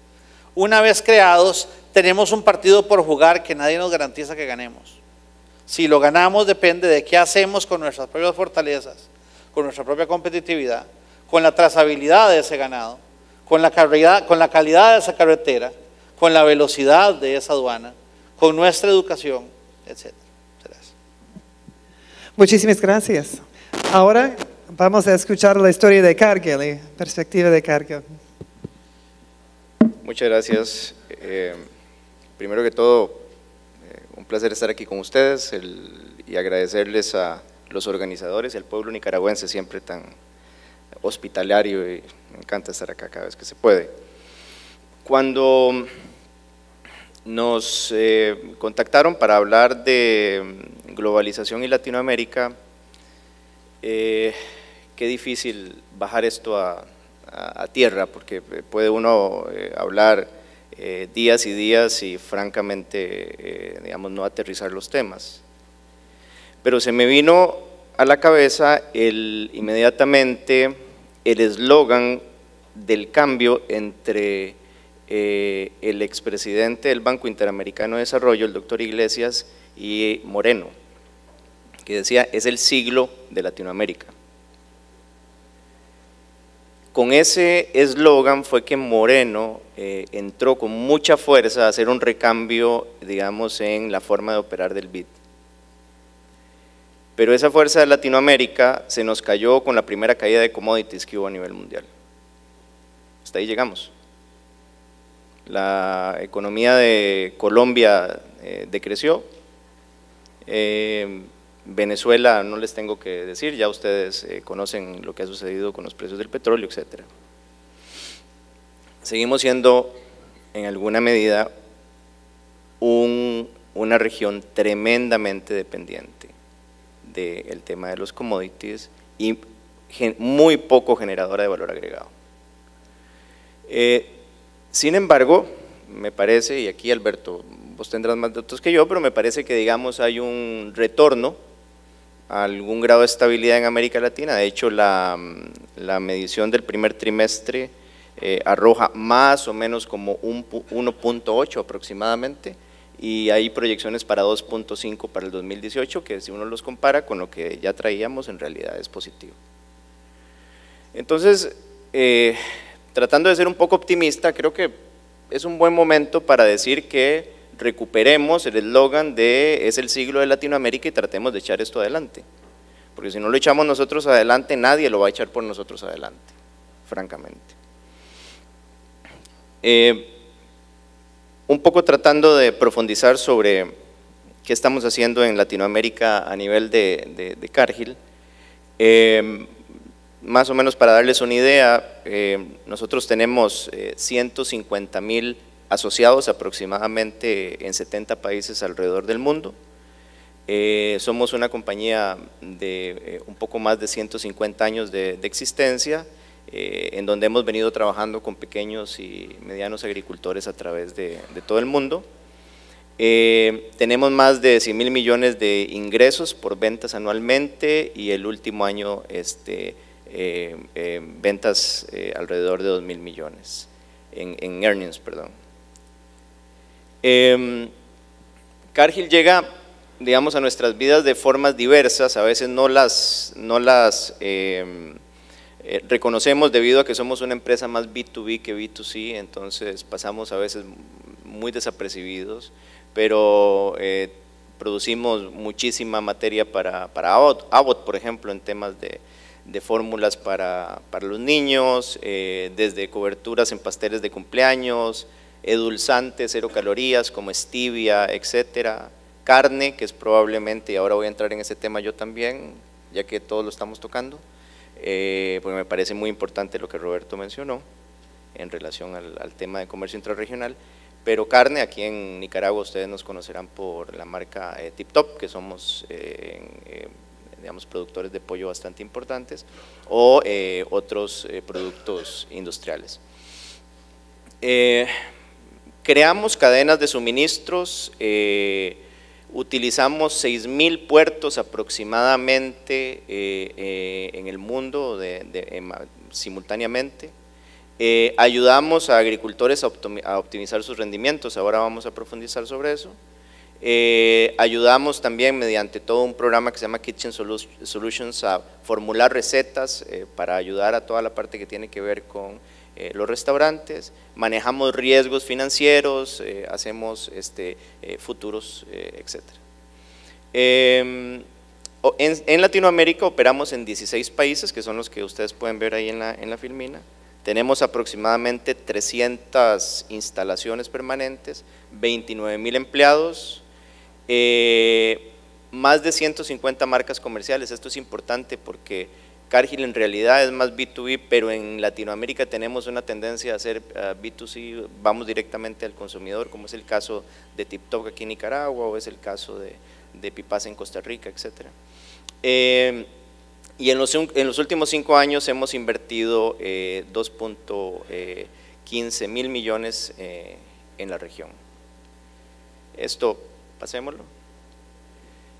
una vez creados, tenemos un partido por jugar que nadie nos garantiza que ganemos. Si lo ganamos depende de qué hacemos con nuestras propias fortalezas, con nuestra propia competitividad, con la trazabilidad de ese ganado, con la calidad de esa carretera, con la velocidad de esa aduana, con nuestra educación, etc. Muchísimas gracias. Ahora vamos a escuchar la historia de Cargill, la perspectiva de Cargill. Muchas gracias. Primero que todo, un placer estar aquí con ustedes y agradecerles a los organizadores y al pueblo nicaragüense, siempre tan hospitalario, y me encanta estar acá cada vez que se puede. Cuando nos contactaron para hablar de globalización y Latinoamérica, qué difícil bajar esto a tierra, porque puede uno hablar días y días y francamente, digamos, no aterrizar los temas. Pero se me vino a la cabeza inmediatamente el eslogan del cambio entre el expresidente del Banco Interamericano de Desarrollo, el doctor Iglesias, y Moreno, que decía: es el siglo de Latinoamérica. Con ese eslogan fue que Moreno entró con mucha fuerza a hacer un recambio, digamos, en la forma de operar del BID. Pero esa fuerza de Latinoamérica se nos cayó con la primera caída de commodities que hubo a nivel mundial. Hasta ahí llegamos. La economía de Colombia decreció, Venezuela no les tengo que decir, ya ustedes conocen lo que ha sucedido con los precios del petróleo, etc. Seguimos siendo en alguna medida una región tremendamente dependiente del tema de los commodities y muy poco generadora de valor agregado. Sin embargo, me parece, y aquí Alberto, vos tendrás más datos que yo, pero me parece que, digamos, hay un retorno a algún grado de estabilidad en América Latina. De hecho, la medición del primer trimestre arroja más o menos como 1.8 aproximadamente, y hay proyecciones para 2.5 para el 2018, que si uno los compara con lo que ya traíamos, en realidad es positivo. Entonces, tratando de ser un poco optimista, creo que es un buen momento para decir que recuperemos el eslogan de es el siglo de Latinoamérica y tratemos de echar esto adelante, porque si no lo echamos nosotros adelante, nadie lo va a echar por nosotros adelante, francamente. Un poco tratando de profundizar sobre qué estamos haciendo en Latinoamérica a nivel de Cargill, más o menos para darles una idea, nosotros tenemos 150,000 asociados aproximadamente en 70 países alrededor del mundo. Somos una compañía de un poco más de 150 años de existencia en donde hemos venido trabajando con pequeños y medianos agricultores a través de todo el mundo. Tenemos más de 100.000 millones de ingresos por ventas anualmente y el último año ventas alrededor de 2.000 millones en earnings, perdón. Cargill llega, digamos, a nuestras vidas de formas diversas, a veces no las reconocemos debido a que somos una empresa más B2B que B2C, entonces pasamos a veces muy desapercibidos, pero producimos muchísima materia para Abbott, por ejemplo, en temas de fórmulas para los niños, desde coberturas en pasteles de cumpleaños, edulzantes, 0 calorías como stevia, etcétera, carne, que es probablemente, y ahora voy a entrar en ese tema yo también, ya que todos lo estamos tocando, porque me parece muy importante lo que Roberto mencionó en relación al tema de comercio intrarregional, pero carne, aquí en Nicaragua ustedes nos conocerán por la marca Tip Top, que somos digamos, productores de pollo bastante importantes, o otros productos industriales. Creamos cadenas de suministros, utilizamos 6.000 puertos aproximadamente en el mundo simultáneamente. Ayudamos a agricultores a optimizar sus rendimientos, ahora vamos a profundizar sobre eso. Ayudamos también mediante todo un programa que se llama Kitchen Solutions a formular recetas para ayudar a toda la parte que tiene que ver con los restaurantes, manejamos riesgos financieros, hacemos futuros, etcétera. En Latinoamérica operamos en 16 países, que son los que ustedes pueden ver ahí en la filmina. Tenemos aproximadamente 300 instalaciones permanentes, 29.000 empleados, más de 150 marcas comerciales. Esto es importante porque Cargill en realidad es más B2B, pero en Latinoamérica tenemos una tendencia a hacer B2C, vamos directamente al consumidor, como es el caso de Tip Top aquí en Nicaragua, o es el caso de Pipasa en Costa Rica, etcétera. Y en los últimos 5 años hemos invertido 2.15 mil millones en la región. Esto, pasémoslo.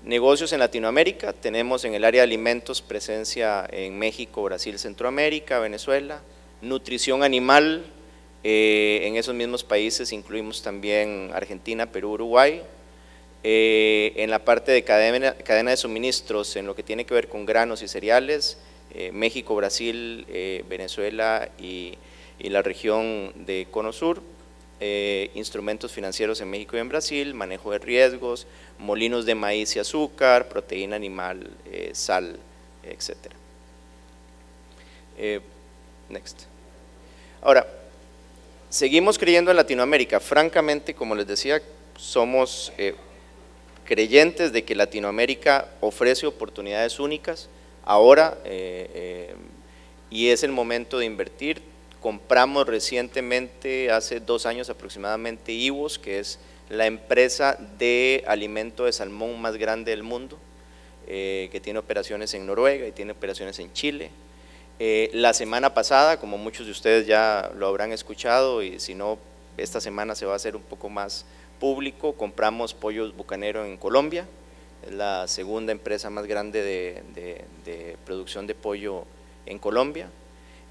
Negocios en Latinoamérica, tenemos en el área de alimentos presencia en México, Brasil, Centroamérica, Venezuela. Nutrición animal, en esos mismos países incluimos también Argentina, Perú, Uruguay. En la parte de cadena de suministros, en lo que tiene que ver con granos y cereales, México, Brasil, Venezuela y la región de Cono Sur. Instrumentos financieros en México y en Brasil, manejo de riesgos, molinos de maíz y azúcar, proteína animal, sal, etcétera. Next. Ahora, seguimos creyendo en Latinoamérica. Francamente, como les decía, somos creyentes de que Latinoamérica ofrece oportunidades únicas ahora y es el momento de invertir. Compramos recientemente, hace 2 años aproximadamente, Ivos, que es la empresa de alimento de salmón más grande del mundo, que tiene operaciones en Noruega y tiene operaciones en Chile. La semana pasada, como muchos de ustedes ya lo habrán escuchado, y si no, esta semana se va a hacer un poco más público, compramos Pollos Bucanero en Colombia, es la segunda empresa más grande de producción de pollo en Colombia.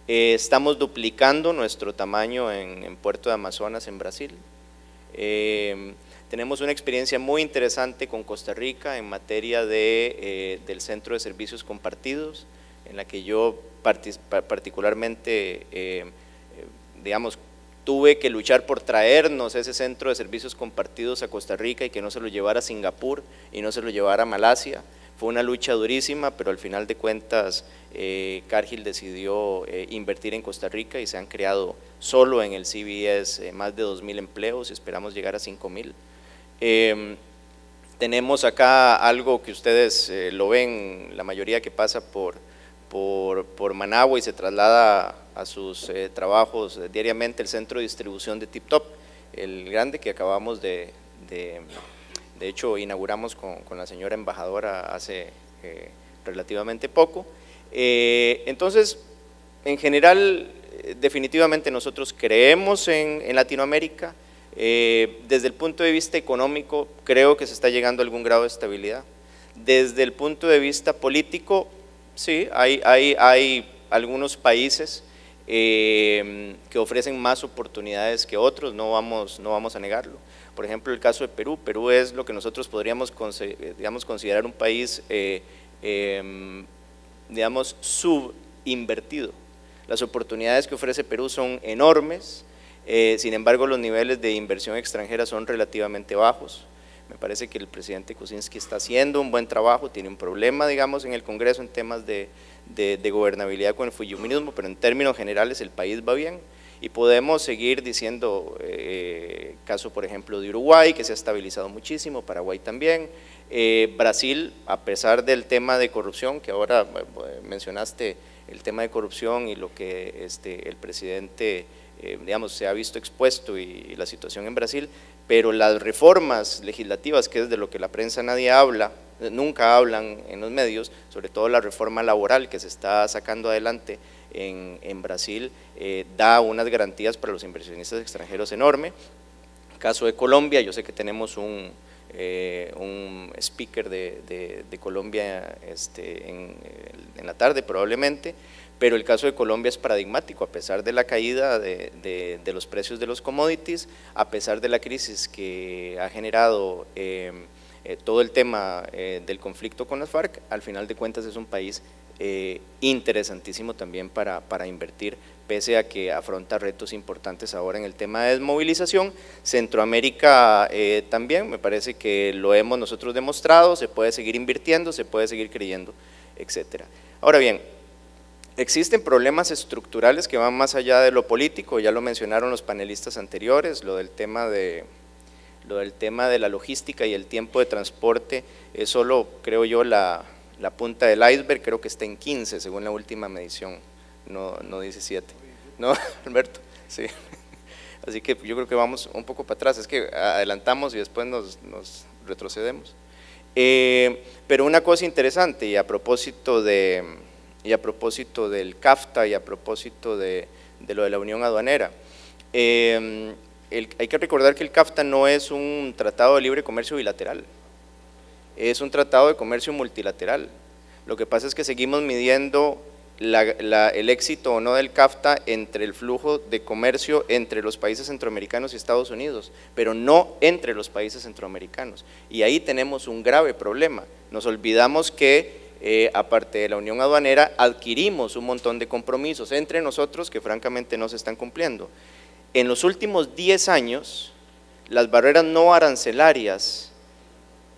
Estamos duplicando nuestro tamaño en Puerto de Amazonas, en Brasil. Tenemos una experiencia muy interesante con Costa Rica en materia del Centro de Servicios Compartidos, en la que yo particularmente, digamos, tuve que luchar por traernos ese Centro de Servicios Compartidos a Costa Rica y que no se lo llevara a Singapur y no se lo llevara a Malasia. Fue una lucha durísima, pero al final de cuentas Cargill decidió invertir en Costa Rica y se han creado solo en el CBS más de 2.000 empleos, esperamos llegar a 5.000. Tenemos acá algo que ustedes lo ven, la mayoría que pasa por Managua y se traslada a sus trabajos diariamente, el centro de distribución de Tip Top, el grande que acabamos de hecho inauguramos con la señora embajadora hace relativamente poco. Entonces, en general, definitivamente nosotros creemos en Latinoamérica. Desde el punto de vista económico, creo que se está llegando a algún grado de estabilidad. Desde el punto de vista político, sí, hay algunos países que ofrecen más oportunidades que otros, no vamos a negarlo. Por ejemplo, el caso de Perú. Perú es lo que nosotros podríamos considerar un país, digamos, subinvertido. Las oportunidades que ofrece Perú son enormes, sin embargo los niveles de inversión extranjera son relativamente bajos. Me parece que el presidente Kuczynski está haciendo un buen trabajo, tiene un problema, digamos, en el Congreso en temas de gobernabilidad con el fujimorismo, pero en términos generales el país va bien. Y podemos seguir diciendo, caso por ejemplo de Uruguay, que se ha estabilizado muchísimo, Paraguay también, Brasil, a pesar del tema de corrupción, que ahora mencionaste el tema de corrupción y lo que el presidente, digamos, se ha visto expuesto y la situación en Brasil, pero las reformas legislativas, que es de lo que la prensa nunca hablan en los medios, sobre todo la reforma laboral que se está sacando adelante en Brasil, da unas garantías para los inversionistas extranjeros enorme. Caso de Colombia, yo sé que tenemos un speaker de Colombia en la tarde probablemente, pero el caso de Colombia es paradigmático, a pesar de la caída de los precios de los commodities, a pesar de la crisis que ha generado todo el tema del conflicto con las FARC, al final de cuentas es un país interesantísimo también para invertir, pese a que afronta retos importantes ahora en el tema de desmovilización. Centroamérica también, me parece que lo hemos nosotros demostrado, se puede seguir invirtiendo, se puede seguir creyendo, etcétera. Ahora bien, existen problemas estructurales que van más allá de lo político, ya lo mencionaron los panelistas anteriores, lo del tema de la logística y el tiempo de transporte es solo, creo yo, la punta del iceberg, creo que está en 15 según la última medición, no 17, ¿no, Alberto? Sí, así que yo creo que vamos un poco para atrás, es que adelantamos y después nos retrocedemos. Pero una cosa interesante, y a propósito del CAFTA y a propósito de lo de la Unión Aduanera, hay que recordar que el CAFTA no es un tratado de libre comercio bilateral, es un tratado de comercio multilateral. Lo que pasa es que seguimos midiendo el éxito o no del CAFTA entre el flujo de comercio entre los países centroamericanos y Estados Unidos, pero no entre los países centroamericanos. Y ahí tenemos un grave problema. Nos olvidamos que aparte de la Unión Aduanera, adquirimos un montón de compromisos entre nosotros que francamente no se están cumpliendo. En los últimos 10 años, las barreras no arancelarias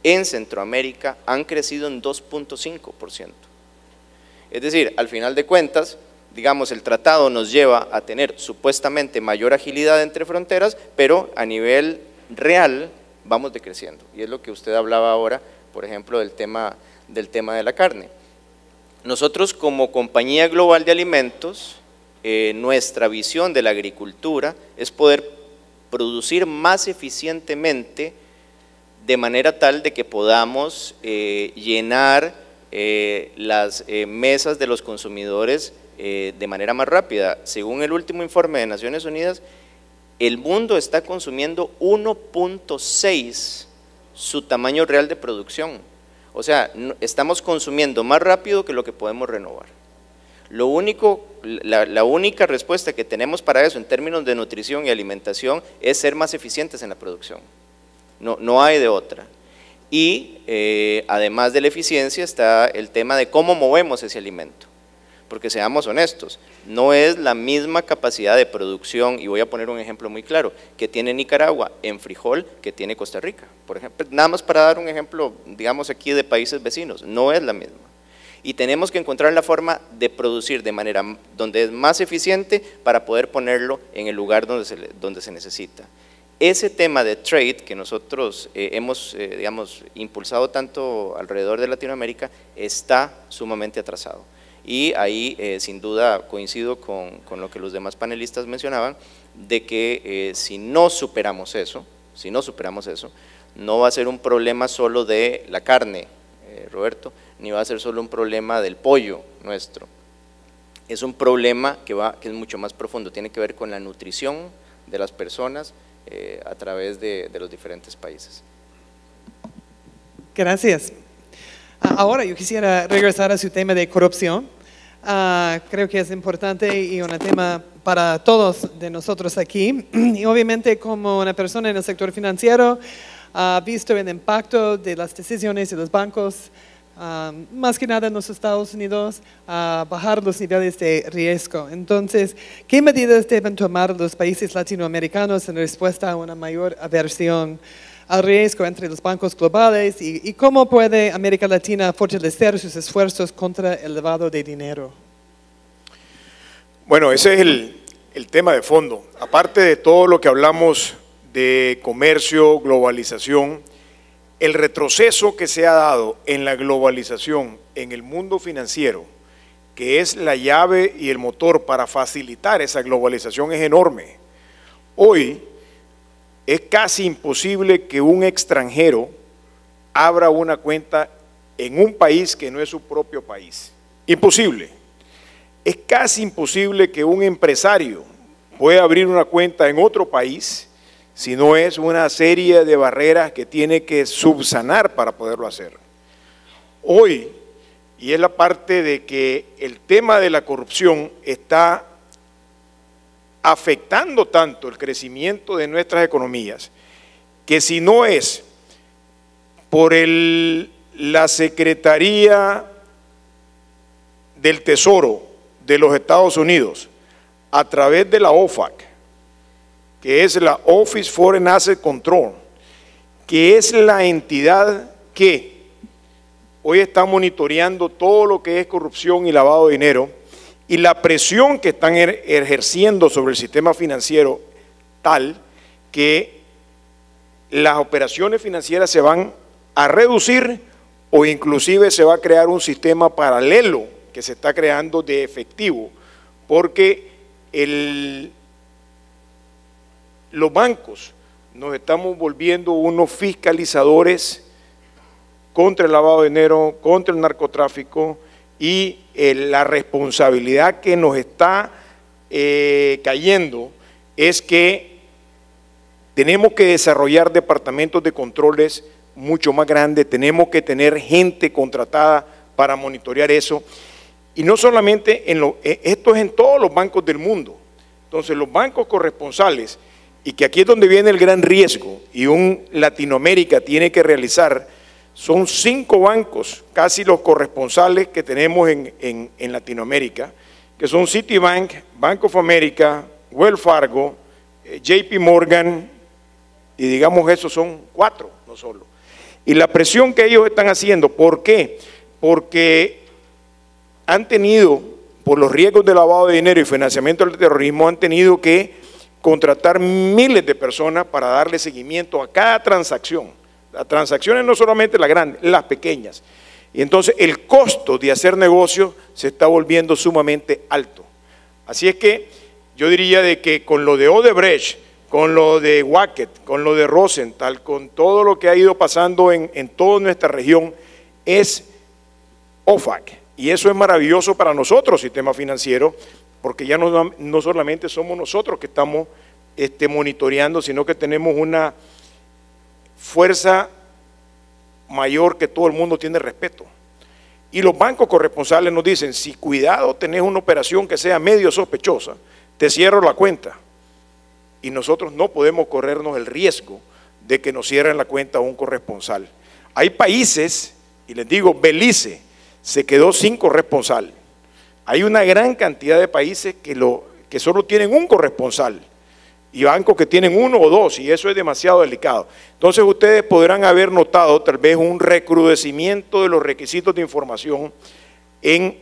en Centroamérica han crecido en 2.5%. Es decir, al final de cuentas, digamos, el tratado nos lleva a tener supuestamente mayor agilidad entre fronteras, pero a nivel real vamos decreciendo. Y es lo que usted hablaba ahora, por ejemplo, del tema de la carne. Nosotros como compañía global de alimentos, nuestra visión de la agricultura es poder producir más eficientemente de manera tal de que podamos llenar las mesas de los consumidores de manera más rápida. Según el último informe de Naciones Unidas, el mundo está consumiendo 1.6 su tamaño real de producción. O sea, estamos consumiendo más rápido que lo que podemos renovar. La única respuesta que tenemos para eso en términos de nutrición y alimentación es ser más eficientes en la producción. No hay de otra. Y además de la eficiencia está el tema de cómo movemos ese alimento. Porque seamos honestos, no es la misma capacidad de producción, y voy a poner un ejemplo muy claro, que tiene Nicaragua en frijol que tiene Costa Rica, por ejemplo, nada más para dar un ejemplo, digamos aquí de países vecinos, no es la misma. Y tenemos que encontrar la forma de producir de manera donde es más eficiente para poder ponerlo en el lugar donde se necesita. Ese tema de trade que nosotros hemos, digamos, impulsado tanto alrededor de Latinoamérica está sumamente atrasado. Y ahí sin duda coincido con lo que los demás panelistas mencionaban, de que si no superamos eso, no va a ser un problema solo de la carne, Roberto, ni va a ser solo un problema del pollo nuestro. es un problema que es mucho más profundo, tiene que ver con la nutrición de las personas a través de los diferentes países. Gracias. Ahora yo quisiera regresar a su tema de corrupción. Creo que es importante y un tema para todos de nosotros aquí. Y obviamente como una persona en el sector financiero, ha visto el impacto de las decisiones de los bancos, más que nada en los Estados Unidos, a bajar los niveles de riesgo. Entonces, ¿qué medidas deben tomar los países latinoamericanos en respuesta a una mayor aversión al riesgo entre los bancos globales y cómo puede América Latina fortalecer sus esfuerzos contra el lavado de dinero? Bueno, ese es el tema de fondo. Aparte de todo lo que hablamos de comercio, globalización, el retroceso que se ha dado en la globalización en el mundo financiero, que es la llave y el motor para facilitar esa globalización, es enorme. Hoy es casi imposible que un extranjero abra una cuenta en un país que no es su propio país. Imposible. Es casi imposible que un empresario pueda abrir una cuenta en otro país si no es una serie de barreras que tiene que subsanar para poderlo hacer. Hoy, y es la parte de que el tema de la corrupción está afectando tanto el crecimiento de nuestras economías, que si no es por la Secretaría del Tesoro de los Estados Unidos, a través de la OFAC, que es la Office Foreign Asset Control, que es la entidad que hoy está monitoreando todo lo que es corrupción y lavado de dinero, y la presión que están ejerciendo sobre el sistema financiero tal que las operaciones financieras se van a reducir o inclusive se va a crear un sistema paralelo que se está creando de efectivo, porque los bancos nos estamos volviendo unos fiscalizadores contra el lavado de dinero, contra el narcotráfico, y la responsabilidad que nos está cayendo es que tenemos que desarrollar departamentos de controles mucho más grandes, tenemos que tener gente contratada para monitorear eso, y no solamente esto es en todos los bancos del mundo. Entonces los bancos corresponsales, y que aquí es donde viene el gran riesgo, y Latinoamérica tiene que realizar, son 5 bancos, casi los corresponsales que tenemos en Latinoamérica, que son Citibank, Bank of America, Wells Fargo, JP Morgan, y digamos esos son 4, no solo. Y la presión que ellos están haciendo, ¿por qué? Porque han tenido, por los riesgos de lavado de dinero y financiamiento del terrorismo, han tenido que contratar miles de personas para darle seguimiento a cada transacción. Las transacciones no solamente las grandes, las pequeñas. Y entonces el costo de hacer negocio se está volviendo sumamente alto. Así es que yo diría de que con lo de Odebrecht, con lo de Wackett, con lo de Rosenthal, con todo lo que ha ido pasando en toda nuestra región, es OFAC. Y eso es maravilloso para nosotros, sistema financiero, porque ya no solamente somos nosotros que estamos monitoreando, sino que tenemos una fuerza mayor que todo el mundo tiene respeto. Y los bancos corresponsales nos dicen, si cuidado tenés una operación que sea medio sospechosa, te cierro la cuenta. Y nosotros no podemos corrernos el riesgo de que nos cierren la cuenta a un corresponsal. Hay países, y les digo, Belice se quedó sin corresponsal. Hay una gran cantidad de países que solo tienen un corresponsal y bancos que tienen 1 o 2, y eso es demasiado delicado. Entonces ustedes podrán haber notado tal vez un recrudecimiento de los requisitos de información en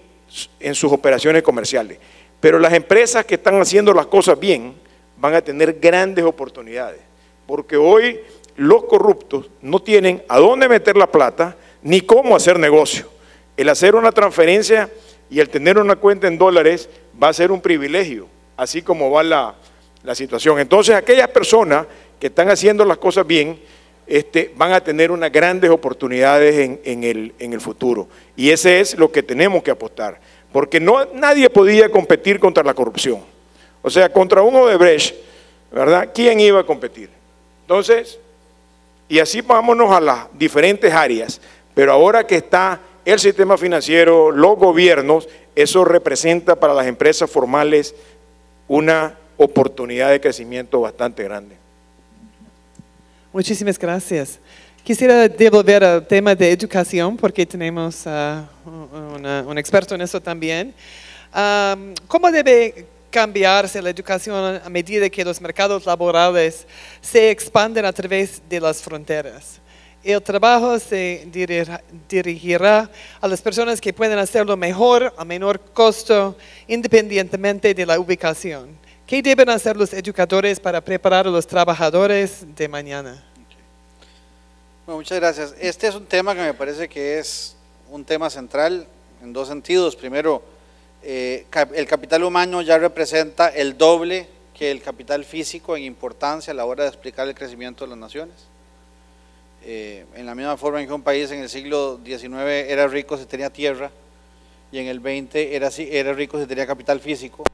sus operaciones comerciales. Pero las empresas que están haciendo las cosas bien van a tener grandes oportunidades, porque hoy los corruptos no tienen a dónde meter la plata ni cómo hacer negocio. El hacer una transferencia y el tener una cuenta en dólares va a ser un privilegio, así como va la situación. Entonces aquellas personas que están haciendo las cosas bien van a tener unas grandes oportunidades en el futuro, y ese es lo que tenemos que apostar. porque nadie podía competir contra la corrupción. O sea, contra un Odebrecht, ¿verdad? ¿Quién iba a competir? Entonces, y así vámonos a las diferentes áreas, pero ahora que está el sistema financiero, los gobiernos, eso representa para las empresas formales una oportunidad de crecimiento bastante grande. Muchísimas gracias. Quisiera devolver al tema de educación porque tenemos un experto en eso también. ¿Cómo debe cambiarse la educación a medida que los mercados laborales se expanden a través de las fronteras? El trabajo se dirigirá a las personas que pueden hacerlo mejor, a menor costo, independientemente de la ubicación. ¿Qué deben hacer los educadores para preparar a los trabajadores de mañana? Bueno, muchas gracias. Este es un tema que me parece que es un tema central en dos sentidos. Primero, el capital humano ya representa el doble que el capital físico en importancia a la hora de explicar el crecimiento de las naciones. En la misma forma en que un país en el siglo XIX era rico si tenía tierra y en el XX era rico si tenía capital físico.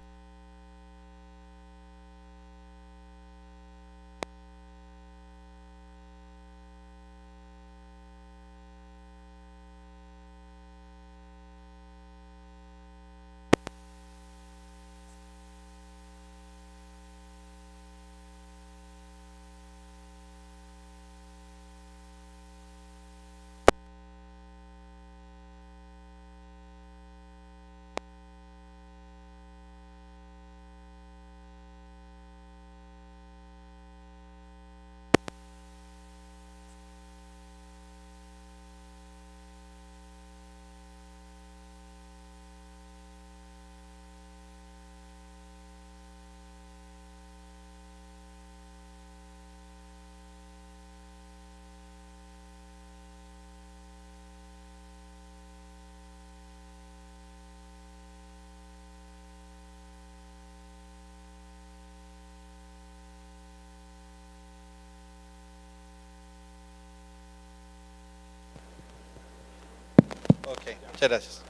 Ok, muchas gracias.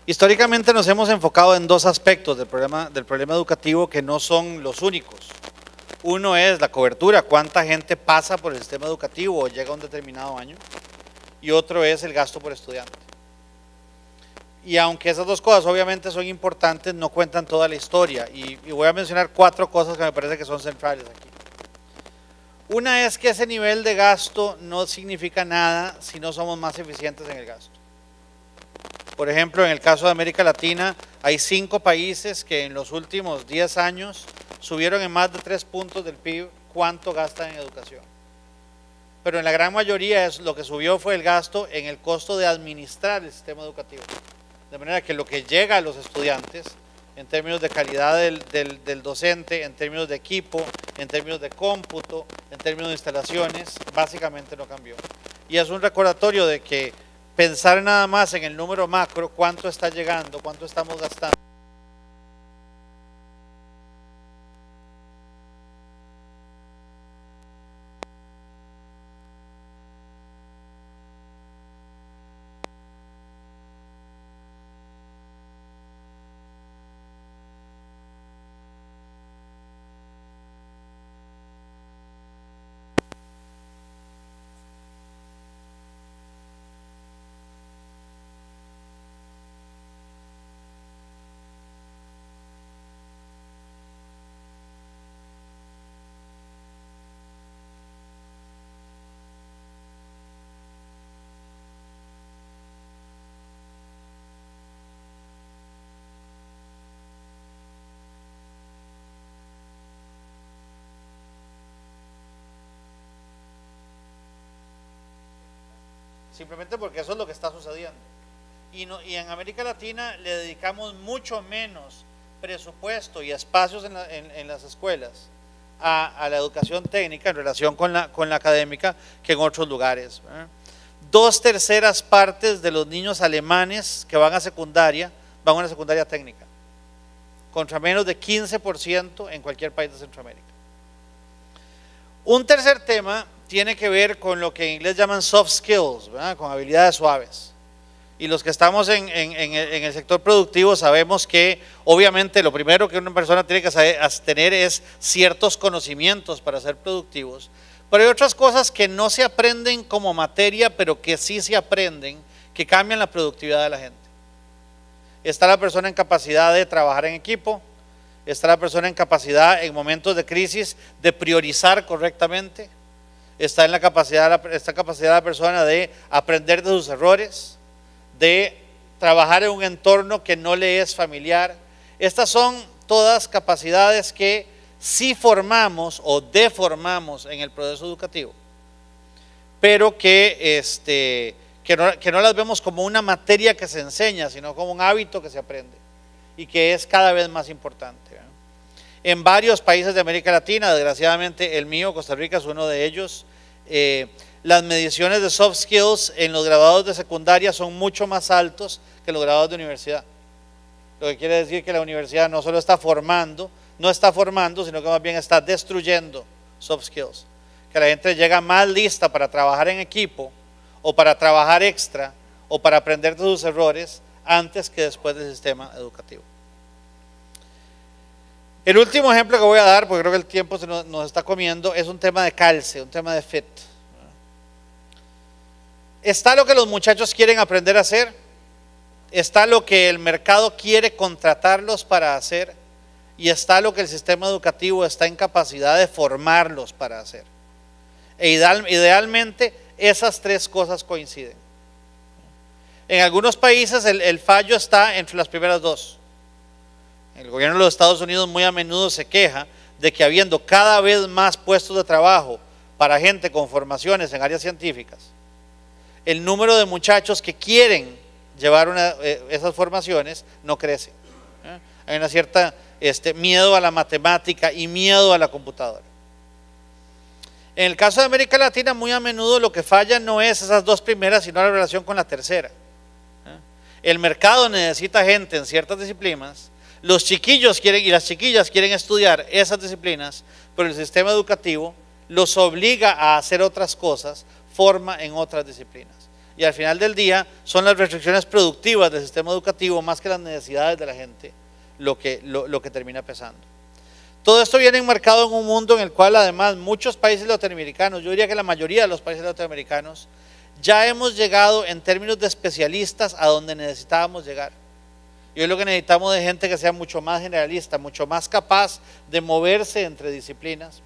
Históricamente nos hemos enfocado en dos aspectos del problema educativo que no son los únicos. Uno es la cobertura, cuánta gente pasa por el sistema educativo o llega a un determinado año, y otro es el gasto por estudiante. Y aunque esas dos cosas obviamente son importantes, no cuentan toda la historia, y voy a mencionar 4 cosas que me parece que son centrales aquí. Una es que ese nivel de gasto no significa nada si no somos más eficientes en el gasto. Por ejemplo, en el caso de América Latina, hay 5 países que en los últimos 10 años subieron en más de 3 puntos del PIB cuánto gastan en educación. Pero en la gran mayoría lo que subió fue el gasto en el costo de administrar el sistema educativo. De manera que lo que llega a los estudiantes, en términos de calidad del docente, en términos de equipo, en términos de cómputo, en términos de instalaciones, básicamente no cambió. Y es un recordatorio de que pensar nada más en el número macro, cuánto está llegando, cuánto estamos gastando. Simplemente porque eso es lo que está sucediendo. Y en América Latina le dedicamos mucho menos presupuesto y espacios en las escuelas a la educación técnica en relación con la académica que en otros lugares, ¿verdad? 2/3 partes de los niños alemanes que van a secundaria van a una secundaria técnica, contra menos de 15% en cualquier país de Centroamérica. Un tercer tema tiene que ver con lo que en inglés llaman soft skills, ¿verdad? Con habilidades suaves. y los que estamos en el sector productivo sabemos que obviamente lo primero que una persona tiene que tener es ciertos conocimientos para ser productivos, pero hay otras cosas que no se aprenden como materia, pero que sí se aprenden, que cambian la productividad de la gente. Está la persona en capacidad de trabajar en equipo, está la persona en capacidad en momentos de crisis de priorizar correctamente, está la capacidad de la persona de aprender de sus errores, de trabajar en un entorno que no le es familiar. Estas son todas capacidades que sí formamos o deformamos en el proceso educativo, pero que no las vemos como una materia que se enseña, sino como un hábito que se aprende y que es cada vez más importante. En varios países de América Latina, desgraciadamente el mío, Costa Rica, es uno de ellos, las mediciones de soft skills en los graduados de secundaria son mucho más altos que los graduados de universidad. Lo que quiere decir que la universidad no solo está formando, sino que más bien está destruyendo soft skills. Que la gente llega más lista para trabajar en equipo, o para trabajar extra, o para aprender de sus errores, antes que después del sistema educativo. El último ejemplo que voy a dar, porque creo que el tiempo nos está comiendo, es un tema de calce, un tema de fit. Está lo que los muchachos quieren aprender a hacer, está lo que el mercado quiere contratarlos para hacer, y está lo que el sistema educativo está en capacidad de formarlos para hacer. E idealmente esas tres cosas coinciden. En algunos países el fallo está entre las primeras dos. El gobierno de los Estados Unidos muy a menudo se queja de que habiendo cada vez más puestos de trabajo para gente con formaciones en áreas científicas, el número de muchachos que quieren llevar esas formaciones no crece. Hay una cierta miedo a la matemática y miedo a la computadora. En el caso de América Latina, muy a menudo lo que falla no es esas dos primeras, sino la relación con la tercera. El mercado necesita gente en ciertas disciplinas, los chiquillos quieren y las chiquillas quieren estudiar esas disciplinas, pero el sistema educativo los obliga a hacer otras cosas, forma en otras disciplinas. Y al final del día son las restricciones productivas del sistema educativo más que las necesidades de la gente lo que termina pesando. Todo esto viene enmarcado en un mundo en el cual además muchos países latinoamericanos, yo diría que la mayoría de los países latinoamericanos, ya hemos llegado en términos de especialistas a donde necesitábamos llegar. Y hoy lo que necesitamos es gente que sea mucho más generalista, mucho más capaz de moverse entre disciplinas.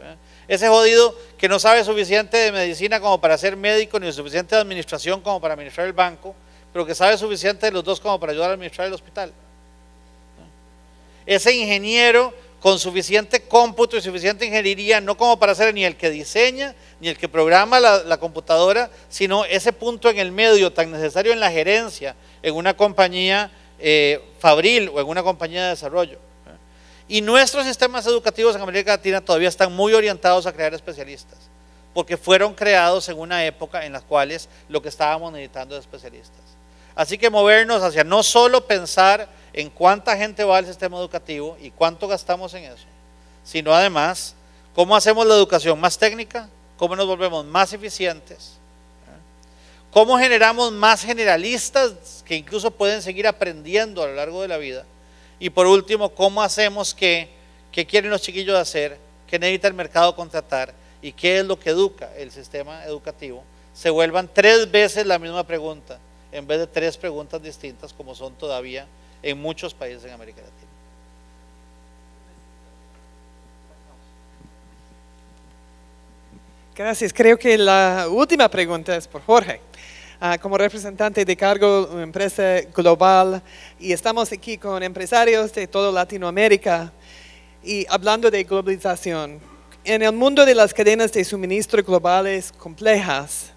Ese jodido que no sabe suficiente de medicina como para ser médico, ni suficiente de administración como para administrar el banco, pero que sabe suficiente de los dos como para ayudar a administrar el hospital. Ese ingeniero con suficiente cómputo y suficiente ingeniería, no como para ser ni el que diseña, ni el que programa la computadora, sino ese punto en el medio tan necesario en la gerencia, en una compañía fabril o en una compañía de desarrollo. Y nuestros sistemas educativos en América Latina todavía están muy orientados a crear especialistas, porque fueron creados en una época en la cual lo que estábamos necesitando es especialistas. Así que movernos hacia no solo pensar en cuánta gente va al sistema educativo y cuánto gastamos en eso, sino además cómo hacemos la educación más técnica, cómo nos volvemos más eficientes, cómo generamos más generalistas que incluso pueden seguir aprendiendo a lo largo de la vida, y por último, cómo hacemos qué quieren los chiquillos hacer, qué necesita el mercado contratar y qué es lo que educa el sistema educativo, se vuelvan 3 veces la misma pregunta en vez de 3 preguntas distintas como son todavía en muchos países en América Latina. Gracias. Creo que la última pregunta es por Jorge. Como representante de Cargo, una empresa global, y estamos aquí con empresarios de toda Latinoamérica y hablando de globalización. En el mundo de las cadenas de suministro globales complejas,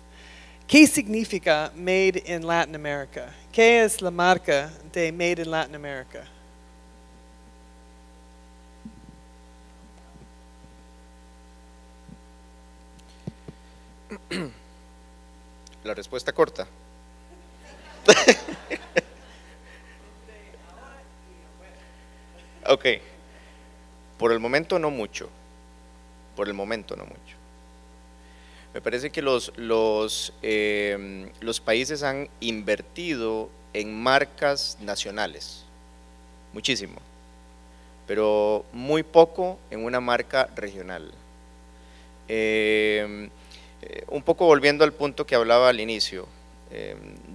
¿qué significa Made in Latin America? ¿Qué es la marca de Made in Latin America? La respuesta corta. Ok. Por el momento no mucho. Me parece que los países han invertido en marcas nacionales, muchísimo, pero muy poco en una marca regional. Un poco volviendo al punto que hablaba al inicio,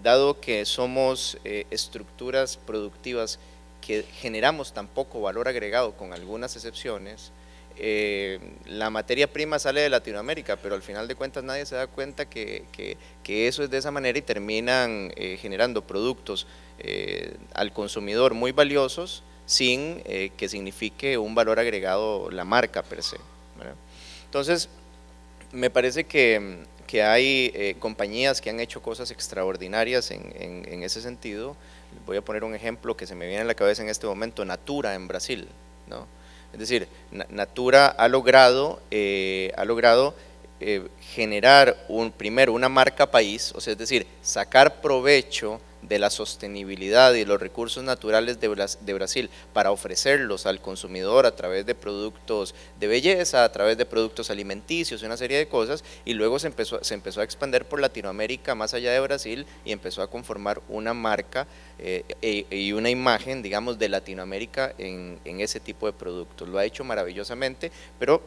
dado que somos estructuras productivas que generamos tan poco valor agregado, con algunas excepciones, la materia prima sale de Latinoamérica, pero al final de cuentas nadie se da cuenta que eso es de esa manera y terminan generando productos al consumidor muy valiosos sin que signifique un valor agregado la marca per se, ¿verdad? Entonces, me parece que hay compañías que han hecho cosas extraordinarias en ese sentido. Voy a poner un ejemplo que se me viene a la cabeza en este momento, Natura en Brasil, ¿no? Es decir, Natura ha logrado generar primero una marca país, o sea, es decir, sacar provecho de la sostenibilidad y los recursos naturales de Brasil para ofrecerlos al consumidor a través de productos de belleza, a través de productos alimenticios, una serie de cosas, y luego se empezó a expandir por Latinoamérica más allá de Brasil y empezó a conformar una marca y una imagen, digamos, de Latinoamérica en ese tipo de productos. Lo ha hecho maravillosamente, pero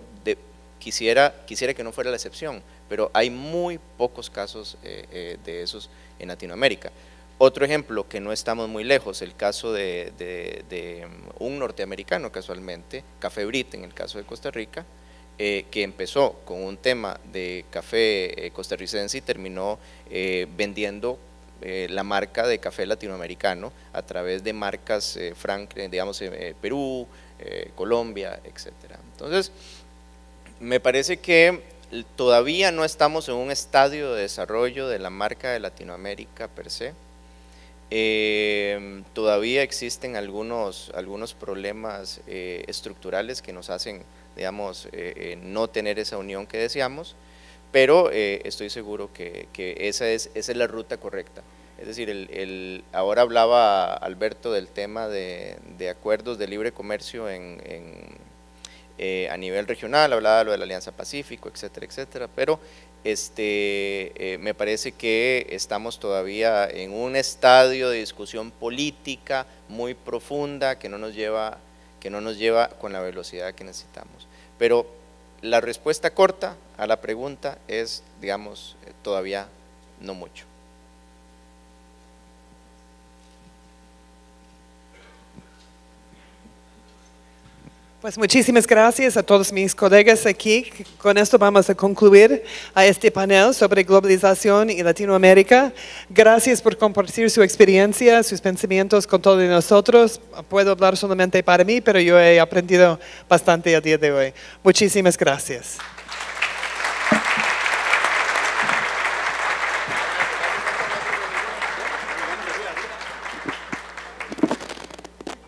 quisiera que no fuera la excepción, pero hay muy pocos casos de esos en Latinoamérica. Otro ejemplo que no estamos muy lejos, el caso de un norteamericano casualmente, Café Brit en el caso de Costa Rica, que empezó con un tema de café costarricense y terminó vendiendo la marca de café latinoamericano a través de marcas digamos Perú, Colombia, etcétera. Entonces, me parece que todavía no estamos en un estadio de desarrollo de la marca de Latinoamérica per se. Todavía existen algunos problemas estructurales que nos hacen, digamos, no tener esa unión que deseamos, pero estoy seguro que esa es la ruta correcta. Es decir, ahora hablaba Alberto del tema de acuerdos de libre comercio a nivel regional, hablaba lo de la Alianza Pacífico, etcétera, etcétera, pero me parece que estamos todavía en un estadio de discusión política muy profunda que no nos lleva con la velocidad que necesitamos. Pero la respuesta corta a la pregunta es, digamos, todavía no mucho. Pues muchísimas gracias a todos mis colegas aquí. Con esto vamos a concluir a este panel sobre globalización y Latinoamérica. Gracias por compartir su experiencia, sus pensamientos con todos nosotros. Puedo hablar solamente para mí, pero yo he aprendido bastante el día de hoy. Muchísimas gracias.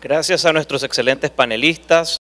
Gracias a nuestros excelentes panelistas.